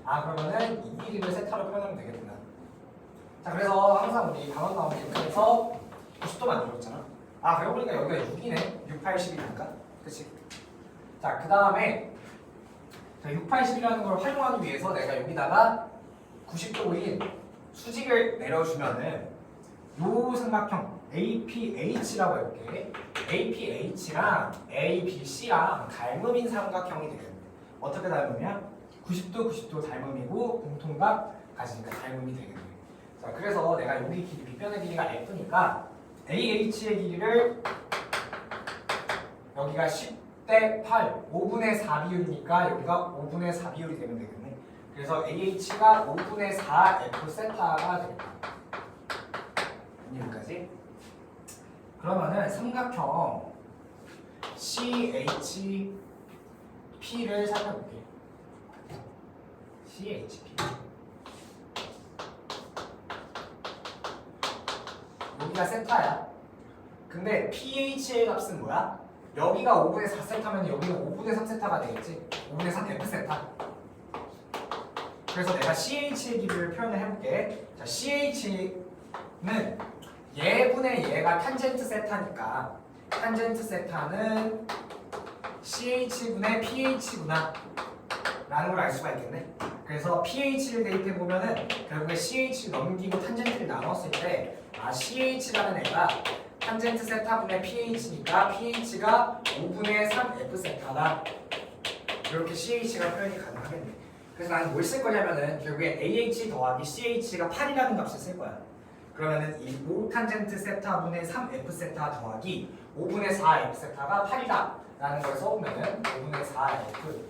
아, 그러면은 이 길이를 세타로 표현하면 되겠구나. 자, 그래서 항상 우리 단원 나오는 이렇게해서 90도 만들었잖아. 아, 그러고 보니까 여기가 6이네. 6, 8, 10이니까. 그치? 자, 그 다음에 6, 8, 10이라는 걸 활용하기 위해서 내가 여기다가 90도인 수직을 내려주면은 요 삼각형 APH라고 해볼게. APH랑 ABC랑 닮음인 삼각형이 되겠네. 어떻게 닮으냐? 90도, 90도 닮음이고 공통각 가지니까 닮음이 되겠네. 자, 그래서 내가 여기 길이, 빗변의 길이가 F니까 AH의 길이를 여기가 10대 8, 5분의 4 비율이니까 여기가 5분의 4 비율이 되면 되겠네. 그래서 AH가 5분의 4 F 세타가 되겠다. 여기까지. 그러면은 삼각형 CHP를 살펴볼게. CHP. 여기가 세타야. 근데 PH의 값은 뭐야? 여기가 5분의 4세타면 여기는 5분의 3세타가 되겠지? 5분의 3 F세타. 그래서 내가 CH의 길이를 표현을 해볼게. 자, CH는 얘분의 얘가 탄젠트 세타니까 탄젠트 세타는 CH분의 PH구나 라는 걸 알 수가 있겠네. 그래서 PH를 대입해보면은 결국에 CH 넘기고 탄젠트를 나눴을 때 CH라는 애가 탄젠트 세타분의 PH니까 PH가 5분의 3 F세타다. 이렇게 CH가 표현이 가능하겠네. 그래서 나는 뭘 쓸 거냐면은 결국에 AH 더하기 CH가 8이라는 값을 쓸 거야. 그러면은 이 5탄젠트 세타분의 3 F세타 더하기 5분의 4 F세타가 8이다 라는 걸 써보면은 5분의 4 F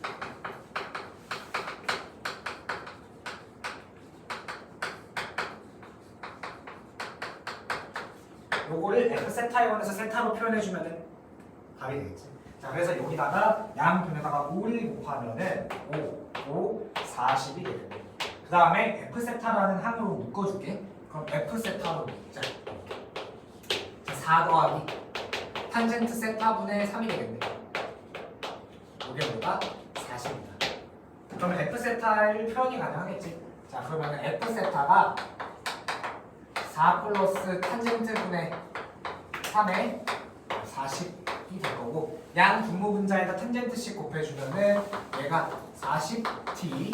요거를 F세타에 관해서 세타로 표현해주면은 답이 되겠지. 자, 그래서 여기다가 양변에다가 5를 곱하면은 5, 40이 되겠네. 그 다음에 F세타라는 항으로 묶어줄게. 그럼 F세타로 묶자. 자, 4 더하기 탄젠트 세타분의 3이 되겠네. 이게 뭐가? 40이다. 그러면 F세타를 표현이 가능하겠지. 자, 그러면 F세타가 4 플러스 탄젠트분의 3의 40이 될 거고 양 분모분자에다 탄젠트씩 곱해주면은 얘가 40t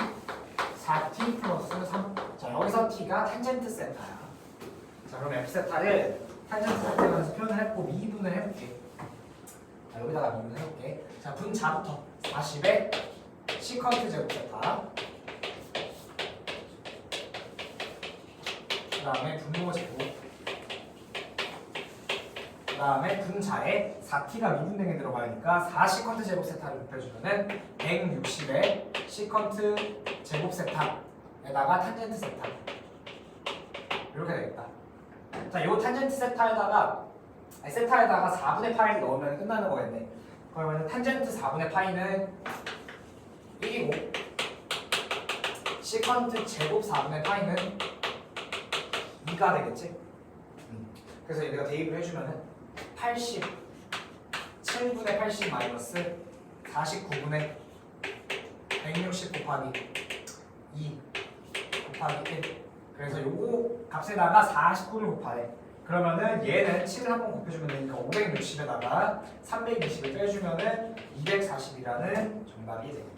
4t 플러스 3. 자, 여기서 t가 탄젠트 세타야. 자, 그럼 F세타를 탄젠트 세타에서 표현을 했고 미분을 해볼게. 자, 여기다가 미분을 해볼게. 자, 분자부터 40에 시컨트 제곱 세타 그 다음에 분모 제곱 그 다음에 분자에 4t가 미분등에 들어가니까 4 시컨트 제곱 세타를 곱해주면은 160에 시컨트 제곱 세타에다가 탄젠트 세타 이렇게 되겠다. 자, 요 탄젠트 세타에다가 세타에다가 4분의 파이를 넣으면 끝나는 거겠네. 그러면 탄젠트 4분의 파이는 1이고 시컨트 제곱 4분의 파이는 2가 되겠지? 그래서 얘가 대입을 해주면은 80 7분의 80 마이너스 49분의 160 곱하기 2 곱하기 1 그래서 요거 값에다가 49를 곱하래. 그러면은 얘는 7을 한번 곱해주면 되니까 560에다가 320을 빼주면은 240이라는 정답이 되겠다.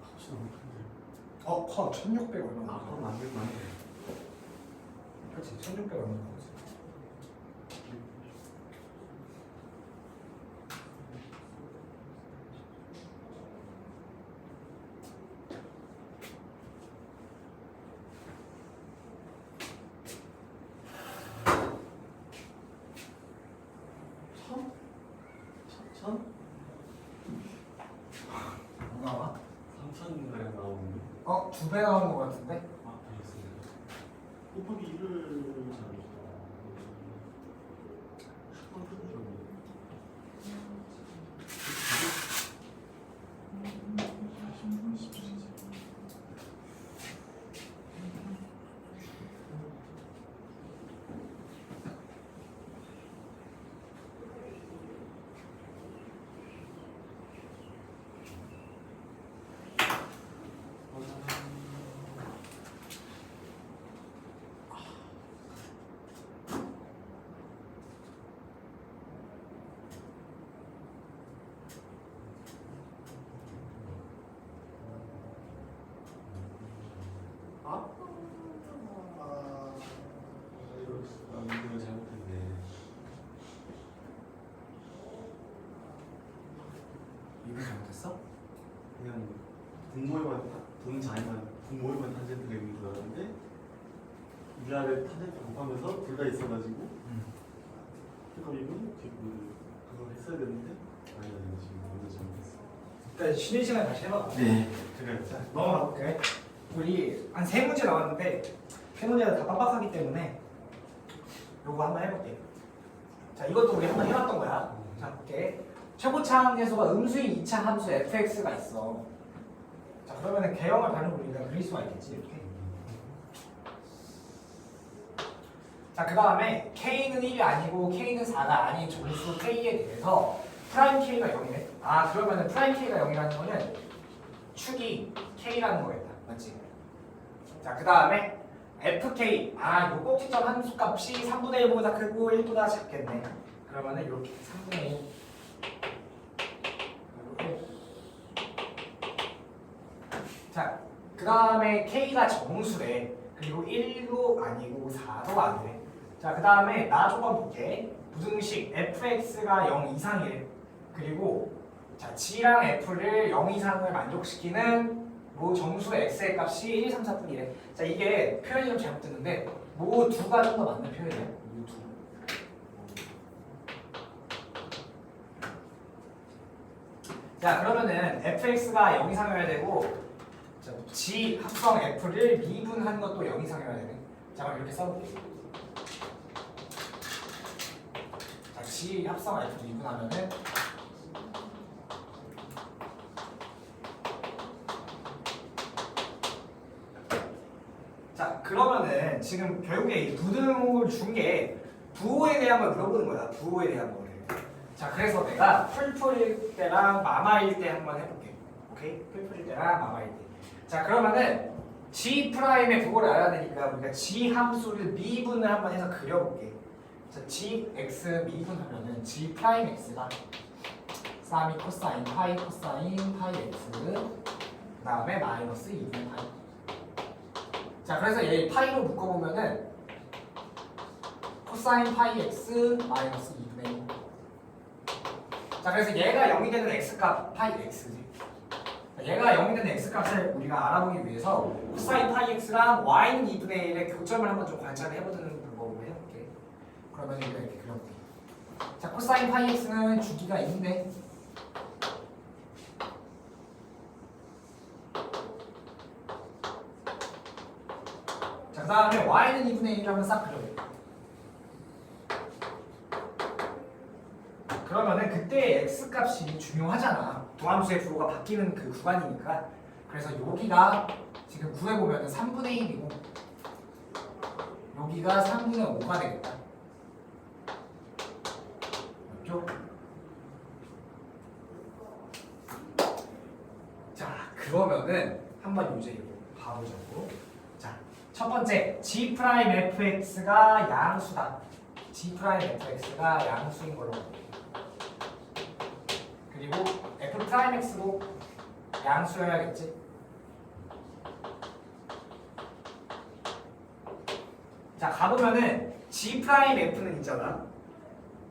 값이 너무 큰데. 커 1600 얼마 아, 나오지? 그럼 안 되면 안 돼. 그렇지 1600 얼마 나오지? 천? 천? 뭐 나와? 3,000가량 나오는데. 2배 나온 거 같은데? 아, 알겠습니다. 곱하기 1을 잘해주세요. 이거 잘못했네. 이거 잘못했어? 그냥 분모에만 탄젠트가 있는 줄 알았는데 위아래 탄젠트 곱하면서 둘 다 있어가지고 그럼 이건 그거 했어야 되는데 아니 지금 완전 잘못했어. 일단 쉬는 시간에 다시 해봐. 네. 제가 자, 넘어가 볼게. 우리 한 3문제 나왔는데 3문제가 다 빡빡하기 때문에 요거 한번 해볼게. 자, 이것도 우리 한번 해봤던 거야. 자, 볼게. 최고차항 계수가 음수인 2차 함수 fx가 있어. 자, 그러면은 개형을 다른 우리가 그릴 수가 있겠지, 이렇게. 자, 그 다음에 k는 1이 아니고 k는 4가 아닌 정수 k에 대해서 프라임 k가 0이네. 아, 그러면은 프라임 k가 0이라는 거는 축이 k라는 거겠다. 맞지? 자, 그 다음에 fk. 아, 요 꼭지점 함수 값이 3분의 1보다 크고 1보다 작겠네. 그러면은 이렇게 3분의 1. 이렇게. 자, 그 다음에 k가 정수래. 그리고 1도 아니고 4도 안 돼. 자, 그 다음에 나 조건 볼게. 부등식 fx가 0 이상이래. 그리고 자, g랑 f를 0 이상을 만족시키는 뭐 정수 x의 값이 1, 2, 3, 4분이래. 자, 이게 표현이 좀 잘못됐는데 모두가 좀 더 맞는 표현이야. 모두. 자, 그러면은 fx가 0 이상이어야 되고 자, g 합성 f를 미분한 것도 0 이상이어야 되네. 자, 그럼 이렇게 써볼게. 자, g 합성 f 미분하면은 자, 그러면은 지금 결국에 이 부등호를 준 게 부호에 대한 걸 물어보는 거야. 부호에 대한 거를. 자, 그래서 내가 풀풀일 때랑 마마일 때 한번 해볼게. 오케이? 풀풀일 때랑 마마일 때. 자, 그러면은 g 프라임의 부호를 알아야 되니까 우리가 g 함수를 미분을 한번 해서 그려볼게. 자, gx 미분하면은 g 프라임 x가 쌈이 코사인 파이 x 그 다음에 마이너스 2분의 파이. 자, 그래서 얘 파이로 묶어보면은 코사인 파이 x 마이너스 2분의 1. 자, 그래서 얘가 0이 되는 x값 파이 x지. 얘가 0이 되는 x값을 우리가 알아보기 위해서 코사인 파이 x랑 y는 2분의 1의 교점을 한번 좀 관찰을 해보는 방법으로 해볼게. 그러면 우리가 이렇게 그려볼게. 자, 코사인 파이 x는 주기가 2인데 자, 그 다음에 y는 2분의 1이라면 싹 그려요. 그러면은 그때 x값이 중요하잖아. 도함수의 부호가 바뀌는 그 구간이니까. 그래서 여기가 지금 구해보면 3분의 1이고 여기가 3분의 5가 되겠다. 맞죠? 자, 그러면은 한번 이제 이거 봐보자고. 자, 첫 번째 G'fx가 양수다. G'fx가 양수인 걸로 볼게요. 그리고 F'X도 양수여야겠지. 자, 가보면은 G'F는 있잖아.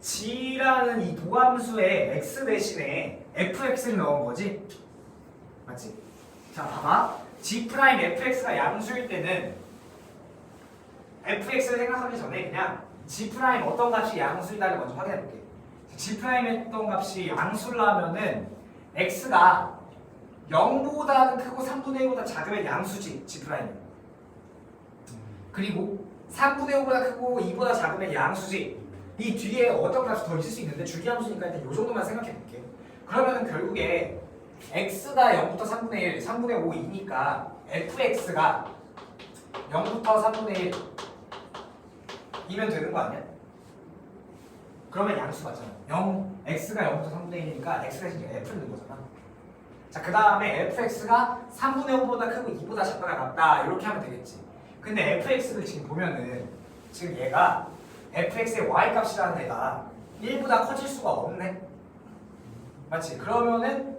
G라는 이 도함수에 X 대신에 Fx를 넣은 거지. 맞지? 자, 봐봐. G'Fx가 양수일 때는 Fx를 생각하기 전에 그냥 G' 어떤 값이 양수이다를 먼저 확인해 볼게. G' 했던 값이 양수라면은 X가 0보다는 크고 3분의 1보다 작으면 양수지, G'. 그리고 3분의 5보다 크고 2보다 작으면 양수지. 이 뒤에 어떤 값이 더 있을 수 있는데 주기함수니까 일단 이 정도만 생각해 볼게. 그러면은 결국에 x가 0부터 3분의 1, 3분의 5, 2니까 fx가 0부터 3분의 1이면 되는 거 아니야? 그러면 양수 맞잖아. x가 0부터 3분의 1이니까 x 대신 f를 넣은 거잖아. 자, 그 다음에 fx가 3분의 5보다 크고 2보다 작거나 같다. 이렇게 하면 되겠지. 근데 fx를 지금 보면은 지금 얘가 fx의 y값이라는 애가 1보다 커질 수가 없네. 맞지? 그러면은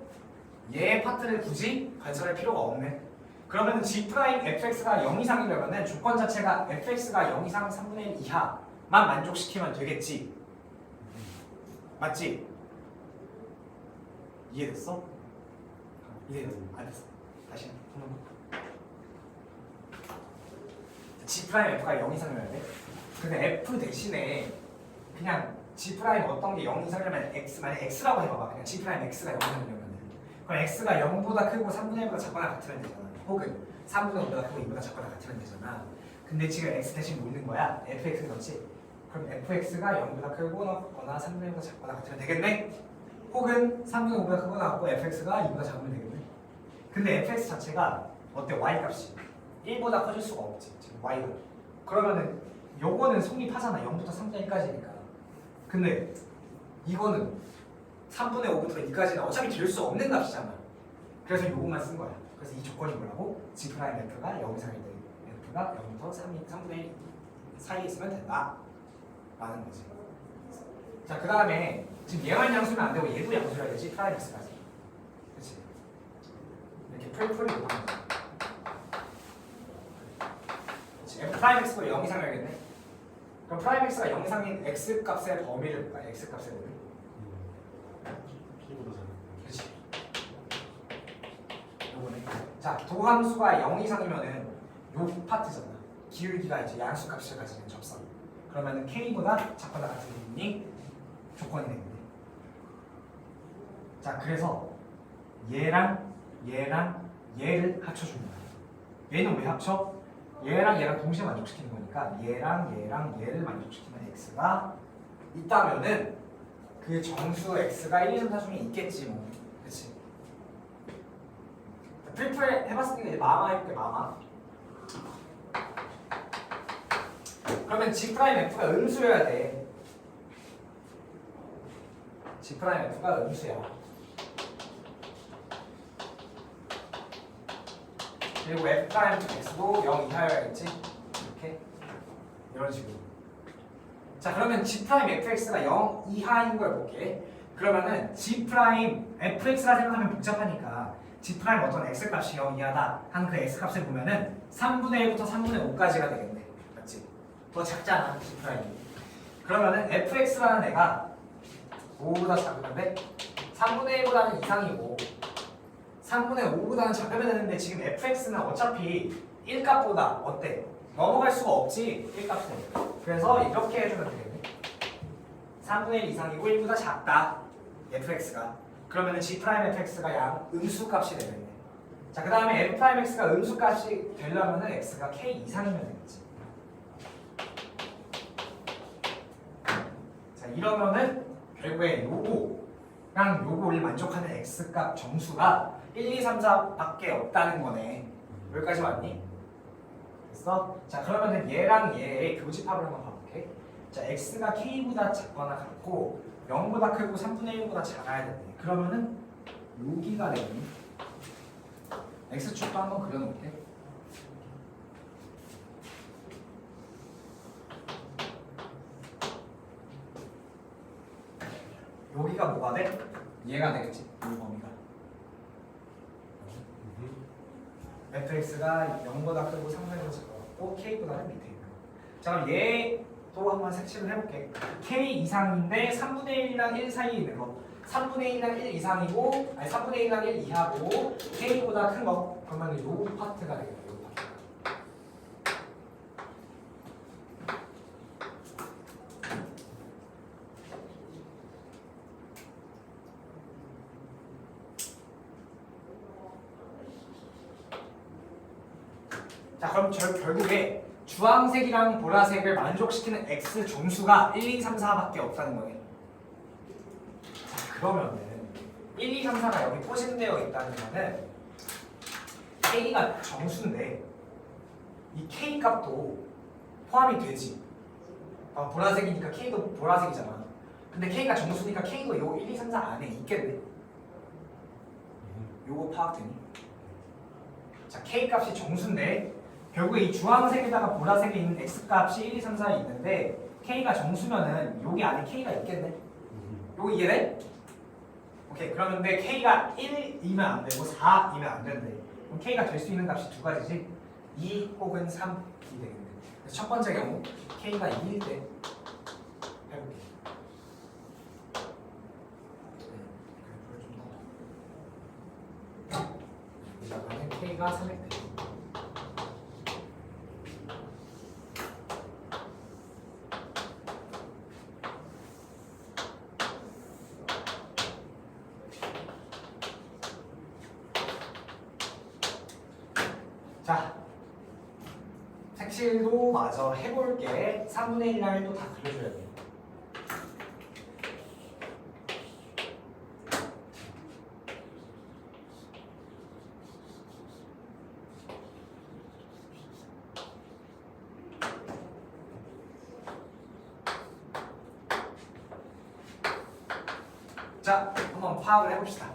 얘 파트를 굳이 관찰할 필요가 없네. 그러면은 G'fx가 0 이상이려면은 조건 자체가 fx가 0 이상 3분의 1 이하만 만족시키면 되겠지. 맞지? 이해됐어? 이해됐어? 안 됐어? 다시 한번 G'f가 0 이상이어야 돼. 근데 f 대신에 그냥 G' 어떤 게 0 이상이라면 x, 만약 x라고 해봐봐. 그냥 G' x가 0 이상이려면 그럼 x가 0보다 크고 3분의 1보다 작거나 같으면 되잖아. 혹은 3분의 5보다 크고 2보다 작거나 같으면 되잖아. 근데 지금 x 대신 뭐 있는 거야? fx 넣지? 그럼 fx가 0보다 크거나 3분의 1보다 작거나 같으면 되겠네? 혹은 3분의 5보다 크거나 같고 fx가 2보다 작으면 되겠네? 근데 fx 자체가 어때? y값이 1보다 커질 수가 없지. 지금 y가. 그러면은 요거는 성립하잖아. 0부터 3분의 1까지니까. 근데 이거는 3분의 5부터 2까지는 어차피 될 수 없는 값이잖아. 그래서 요것만 쓴 거야. 그래서 이 조건이 뭐라고? G'F가 0 이상일 때 F가 0부터 3분의 1 사이에 있으면 된다 라는 거지. 자, 그 다음에 지금 얘만 양수면 안 되고 얘도 양수해야 되지. 프라임X까지. 그치? 이렇게 풀리고 하는 거야. F'X가 0 이상이야겠네. 그럼 프라임X가 0 이상인 X값의 범위를 볼까? X값의 범위. P보다 작은. 그렇지. 요거네. 자, 도함수가 0 이상이면은 요 파트잖아. 기울기가 이제 양수값을 가지는 접선. 그러면은 K보다 작거나 같은 부분이 조건이 되겠네. 자, 그래서 얘랑 얘를 합쳐줍니다. 얘는 왜 합쳐? 얘랑 얘랑 동시에 만족시키는 거니까 얘랑 얘를 만족시키는 x가 있다면은 그 정수 x가 1, 2, 3, 4 중에 있겠지 뭐. 그치? 필플 해봤으니까 이제 마마 해볼게. 마마. 그러면 G'F가 음수여야 돼. G'F가 음수야. 그리고 F'X도 0 이하여야겠지? 이렇게 이런 식으로. 자, 그러면 G'Fx가 0 이하인 걸 볼게. 그러면은 G'Fx라 생각하면 복잡하니까 G' 어떤 X값이 0 이하다 한 그 X값을 보면은 3분의 1부터 3분의 5까지가 되겠네. 맞지? 더 작잖아, G'. 그러면은 Fx라는 애가 5보다 작은데 3분의 1보다는 이상이고 3분의 5보다는 작으면 되는데 지금 fx는 어차피 1값보다 어때? 넘어갈 수가 없지 1값은. 그래서 이렇게 해주면 되겠네. 3분의 1 이상이고 1보다 작다 fx가. 그러면 G'fx가 양 음수값이 되겠네. 자, 그 다음에 f'x가 음수값이 되려면 x가 k 이상이면 되겠지. 자, 이러면은 결국에 요거랑 요거를 만족하는 x값 정수가 1, 2, 3, 4밖에 없다는 거네. 여기까지 왔니? 됐어? 자, 그러면은 얘랑 얘의 교집합을 한번 봐볼게. 자, x가 k보다 작거나 같고 0보다 크고 3분의 1보다 작아야 되네. 그러면은 여기가 되니? x축도 한번 그려놓을게. 여기가 뭐가 돼? 얘가 되겠지. 이 범위가. fx가 0보다 크고 3분의 1보다 작고 k보다는 밑에 있는 거. 자, 그럼 얘도 한번 색칠을 해볼게. k 이상인데 3분의 1이랑 1 사이에 있는 거. 3분의 1이랑 1 이상이고, 아니 3분의 1이랑 1 이하고 k보다 큰 거. 그러면 요 파트가 되겠다. 요 파트. 자, 그럼 결국에 주황색이랑 보라색을 만족시키는 x 정수가 1, 2, 3, 4밖에 없다는 거네. 자, 그러면은 1, 2, 3, 4가 여기 포진되어 있다는 거는 k가 정수인데 이 k 값도 포함이 되지. 보라색이니까 k도 보라색이잖아. 근데 k가 정수니까 k도 요 1, 2, 3, 4 안에 있겠네. 요거 파악되니? 자, k 값이 정수인데 결국에 이 주황색에다가 보라색에 있는 x 값이 1, 2, 3, 4에 있는데 k가 정수면은 여기 안에 k가 있겠네. 요거 이해돼? 오케이. 그러는데 k가 1이면 안 되고 4이면 안 된대. 그럼 k가 될 수 있는 값이 두 가지지. 2 혹은 3이 되겠네. 그래서 첫 번째 경우 k가 2일 때 해볼게. 여기다가는 k가 3일 때. 자, 색칠도 마저 해볼게. 3분의 1날 또 다 그려줘야 돼. 자, 한번 파악을 해봅시다.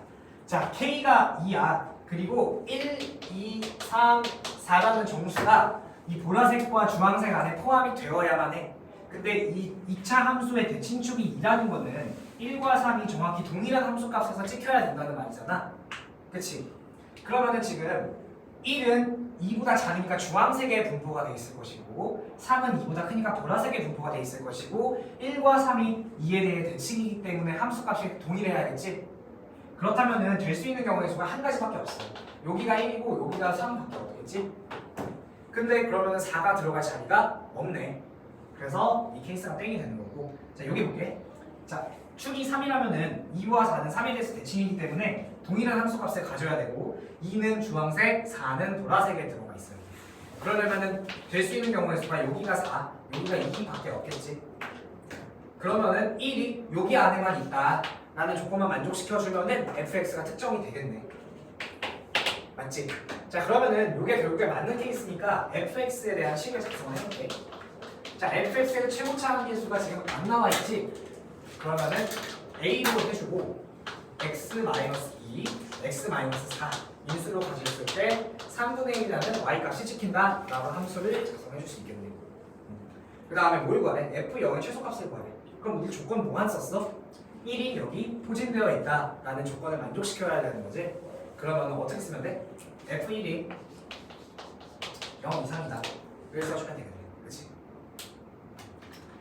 자, k가 2야. 그리고 1, 2, 3, 4라는 정수가 이 보라색과 주황색 안에 포함이 되어야만 해. 근데 이 2차 함수의 대칭축이 2라는 거는 1과 3이 정확히 동일한 함수값에서 찍혀야 된다는 말이잖아. 그치? 그러면은 지금 1은 2보다 작으니까 주황색의 분포가 돼 있을 것이고 3은 2보다 크니까 보라색의 분포가 돼 있을 것이고 1과 3이 2에 대해 대칭이기 때문에 함수값이 동일해야겠지? 그렇다면은 될 수 있는 경우의 수가 한 가지밖에 없어. 여기가 1이고 여기가 3밖에 없겠지? 근데 그러면은 4가 들어갈 자리가 없네. 그래서 이 케이스가 땡이 되는 거고. 자, 여기 볼게. 자, 축이 3이라면은 2와 4는 3에 대해서 대칭이기 때문에 동일한 함수값을 가져야 되고 2는 주황색, 4는 보라색에 들어가 있어요. 그러려면은 될 수 있는 경우의 수가 여기가 4, 여기가 2밖에 없겠지? 그러면은 1이 여기 안에만 있다 라는 조건만 만족시켜주면은 fx가 특정이 되겠네. 맞지? 자, 그러면은 이게 결국에 맞는 케이스니까 fx에 대한 식을 작성을 해볼게. 자, fx의 최고차 함계수가 지금 안 나와 있지? 그러면은 a로 해주고 x-2, x-4 인수로 가졌을 때 3분의 1이라는 y 값이 찍힌다 라고 함수를 작성해 줄 수 있겠네. 그 다음에 뭘 구하래? f0의 최소값을 구하래. 그럼 우리 조건 뭐만 썼어? 1이 여기 포진되어 있다 라는 조건을 만족시켜야 되는 거지. 그러면 어떻게 쓰면 돼? f1이 0 이상이다 이걸 써주면 되겠네. 그치?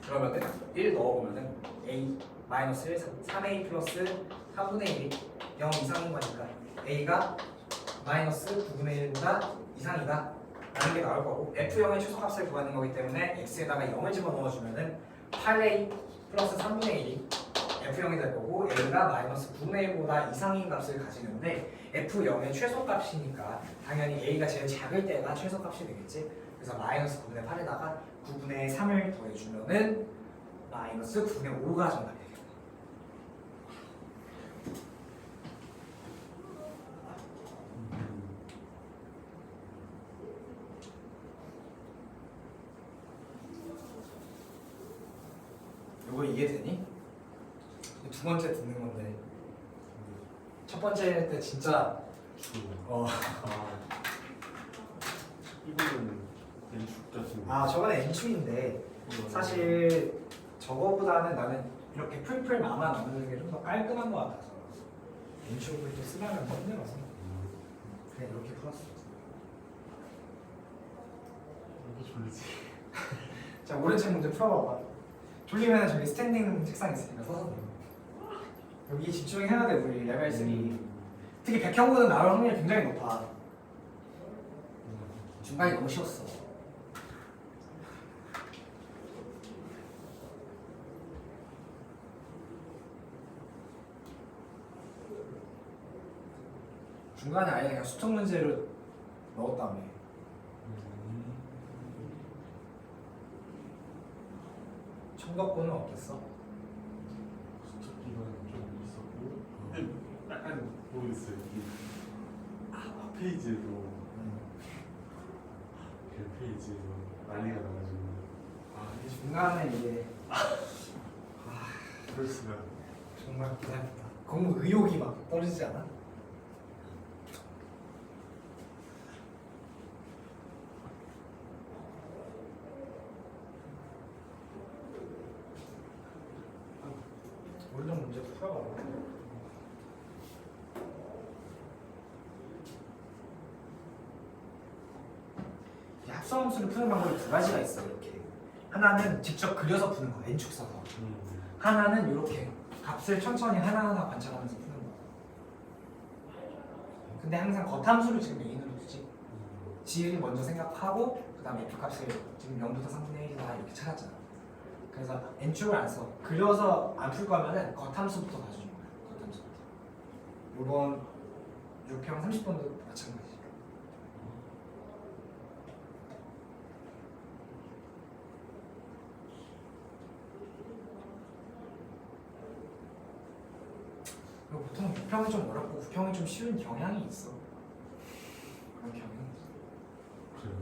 그러면 1 넣어보면은 a 마이너스 1, 3a 플러스 3분의 1이 0 이상인 거니까 a가 마이너스 9분의 1보다 이상이다 라는 게 나올 거고 f0의 최소값을 구하는 거기 때문에 x에다가 0을 집어넣어주면은 8a 플러스 3분의 1이 F0이 될 거고 A가 마이너스 9분의 1보다 이상인 값을 가지는데 F0의 최소값이니까 당연히 A가 제일 작을 때가 최소값이 되겠지. 그래서 마이너스 9분의 8에다가 9분의 3을 더해주면은 마이너스 9분의 5가 정답이 되겠다. 이거 이해되니? 두 번째 듣는 건데 첫 번째 때 진짜 이거는 연축 같은 거. 아 저거는 N축인데 사실 저거보다는 나는 이렇게 풀풀 마마 넣는 게 좀 더 깔끔한 것 같아서 N축을 또 쓰려면 힘들어서 그냥 이렇게 풀었어. 이게 졸리지. 자 오른쪽 문제 풀어봐봐. 졸리면 저기 스탠딩 책상 있으니까 서서 돼. 여기 집중해야 돼 우리 레벨 3. 특히 백형구는 나올 확률이 굉장히 높아. 중간이 너무 쉬웠어. 중간에 아예 그냥 수특 문제를 넣었다며. 청덕고는 어땠어? 수첩 기간 좀 있었고, 근데 약간 모르겠어요. 이게 페이지에도 그 페이지에서 난리가 나가지고 이게 중간에 이게 그럴 수가. 정말 기다렸다. 공부 의욕이 막 떨어지지 않아? 오른쪽 문제 풀어봐. 이 합성함수를 푸는 방법이 두 가지가 있어. 이렇게 하나는 직접 그려서 푸는 거, N축 써서. 하나는 이렇게 값을 천천히 하나하나 관찰하면서 푸는 거. 근데 항상 겉함수를 지금 메인으로 두지. G를 먼저 생각하고 그 다음에 F값을 지금 0부터 3분의 1이다 이렇게 찾았잖아. 그래서 N축을 안 써. 그려서 안 풀 거면은 겉함수부터 가져준 거야. 겉함수부터. 요번 6평 30번도 마찬가지. 그리고 보통 6평은 좀 어렵고 9평은 좀 쉬운 경향이 있어. 그런 경향이 있어. 그래요.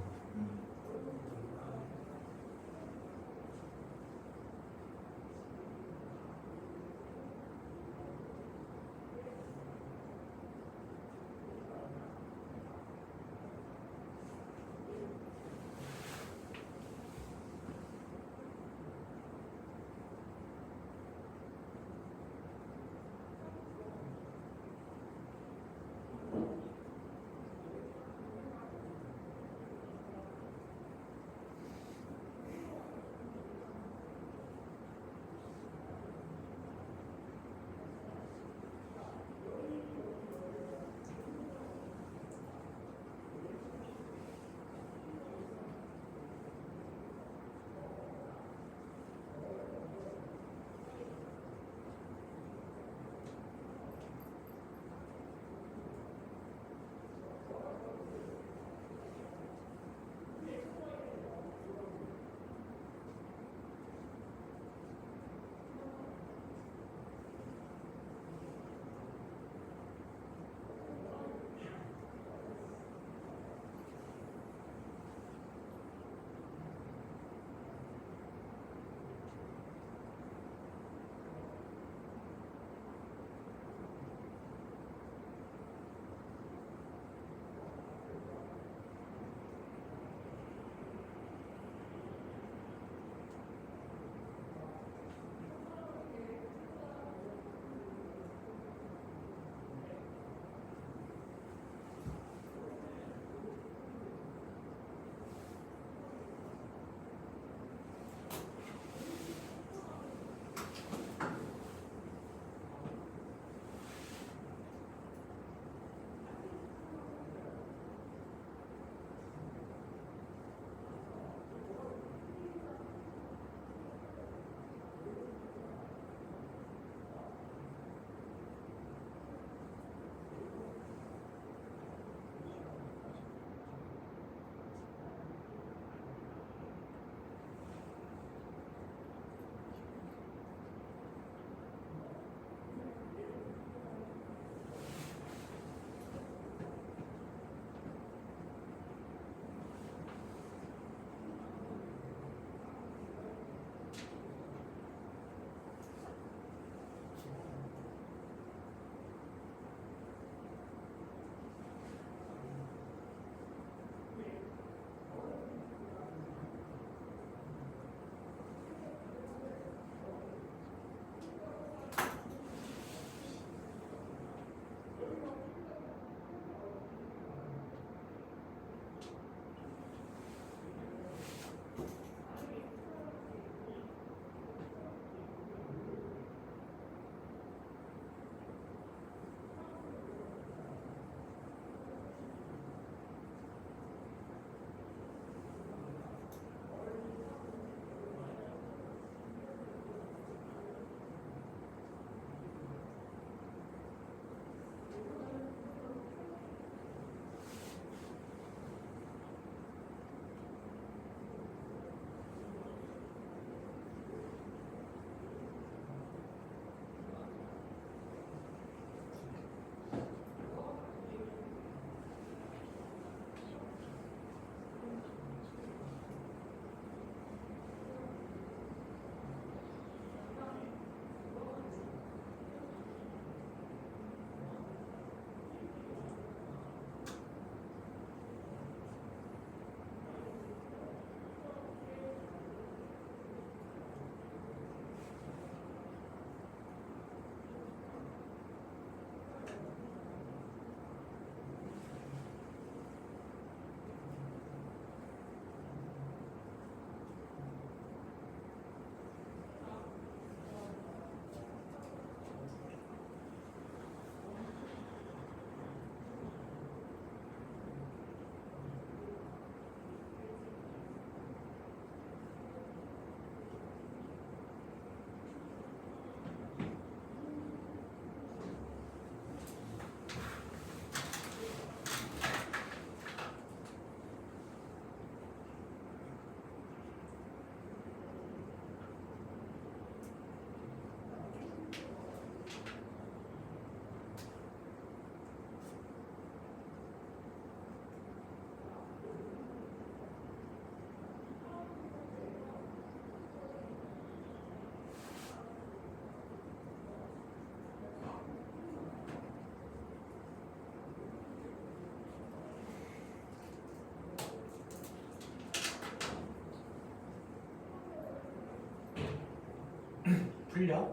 풀려?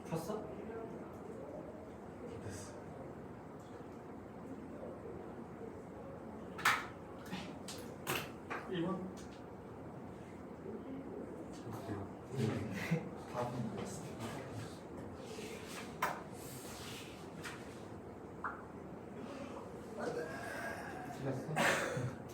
풀었어? 됐어. 이번 답은 뭐였어? 틀렸어?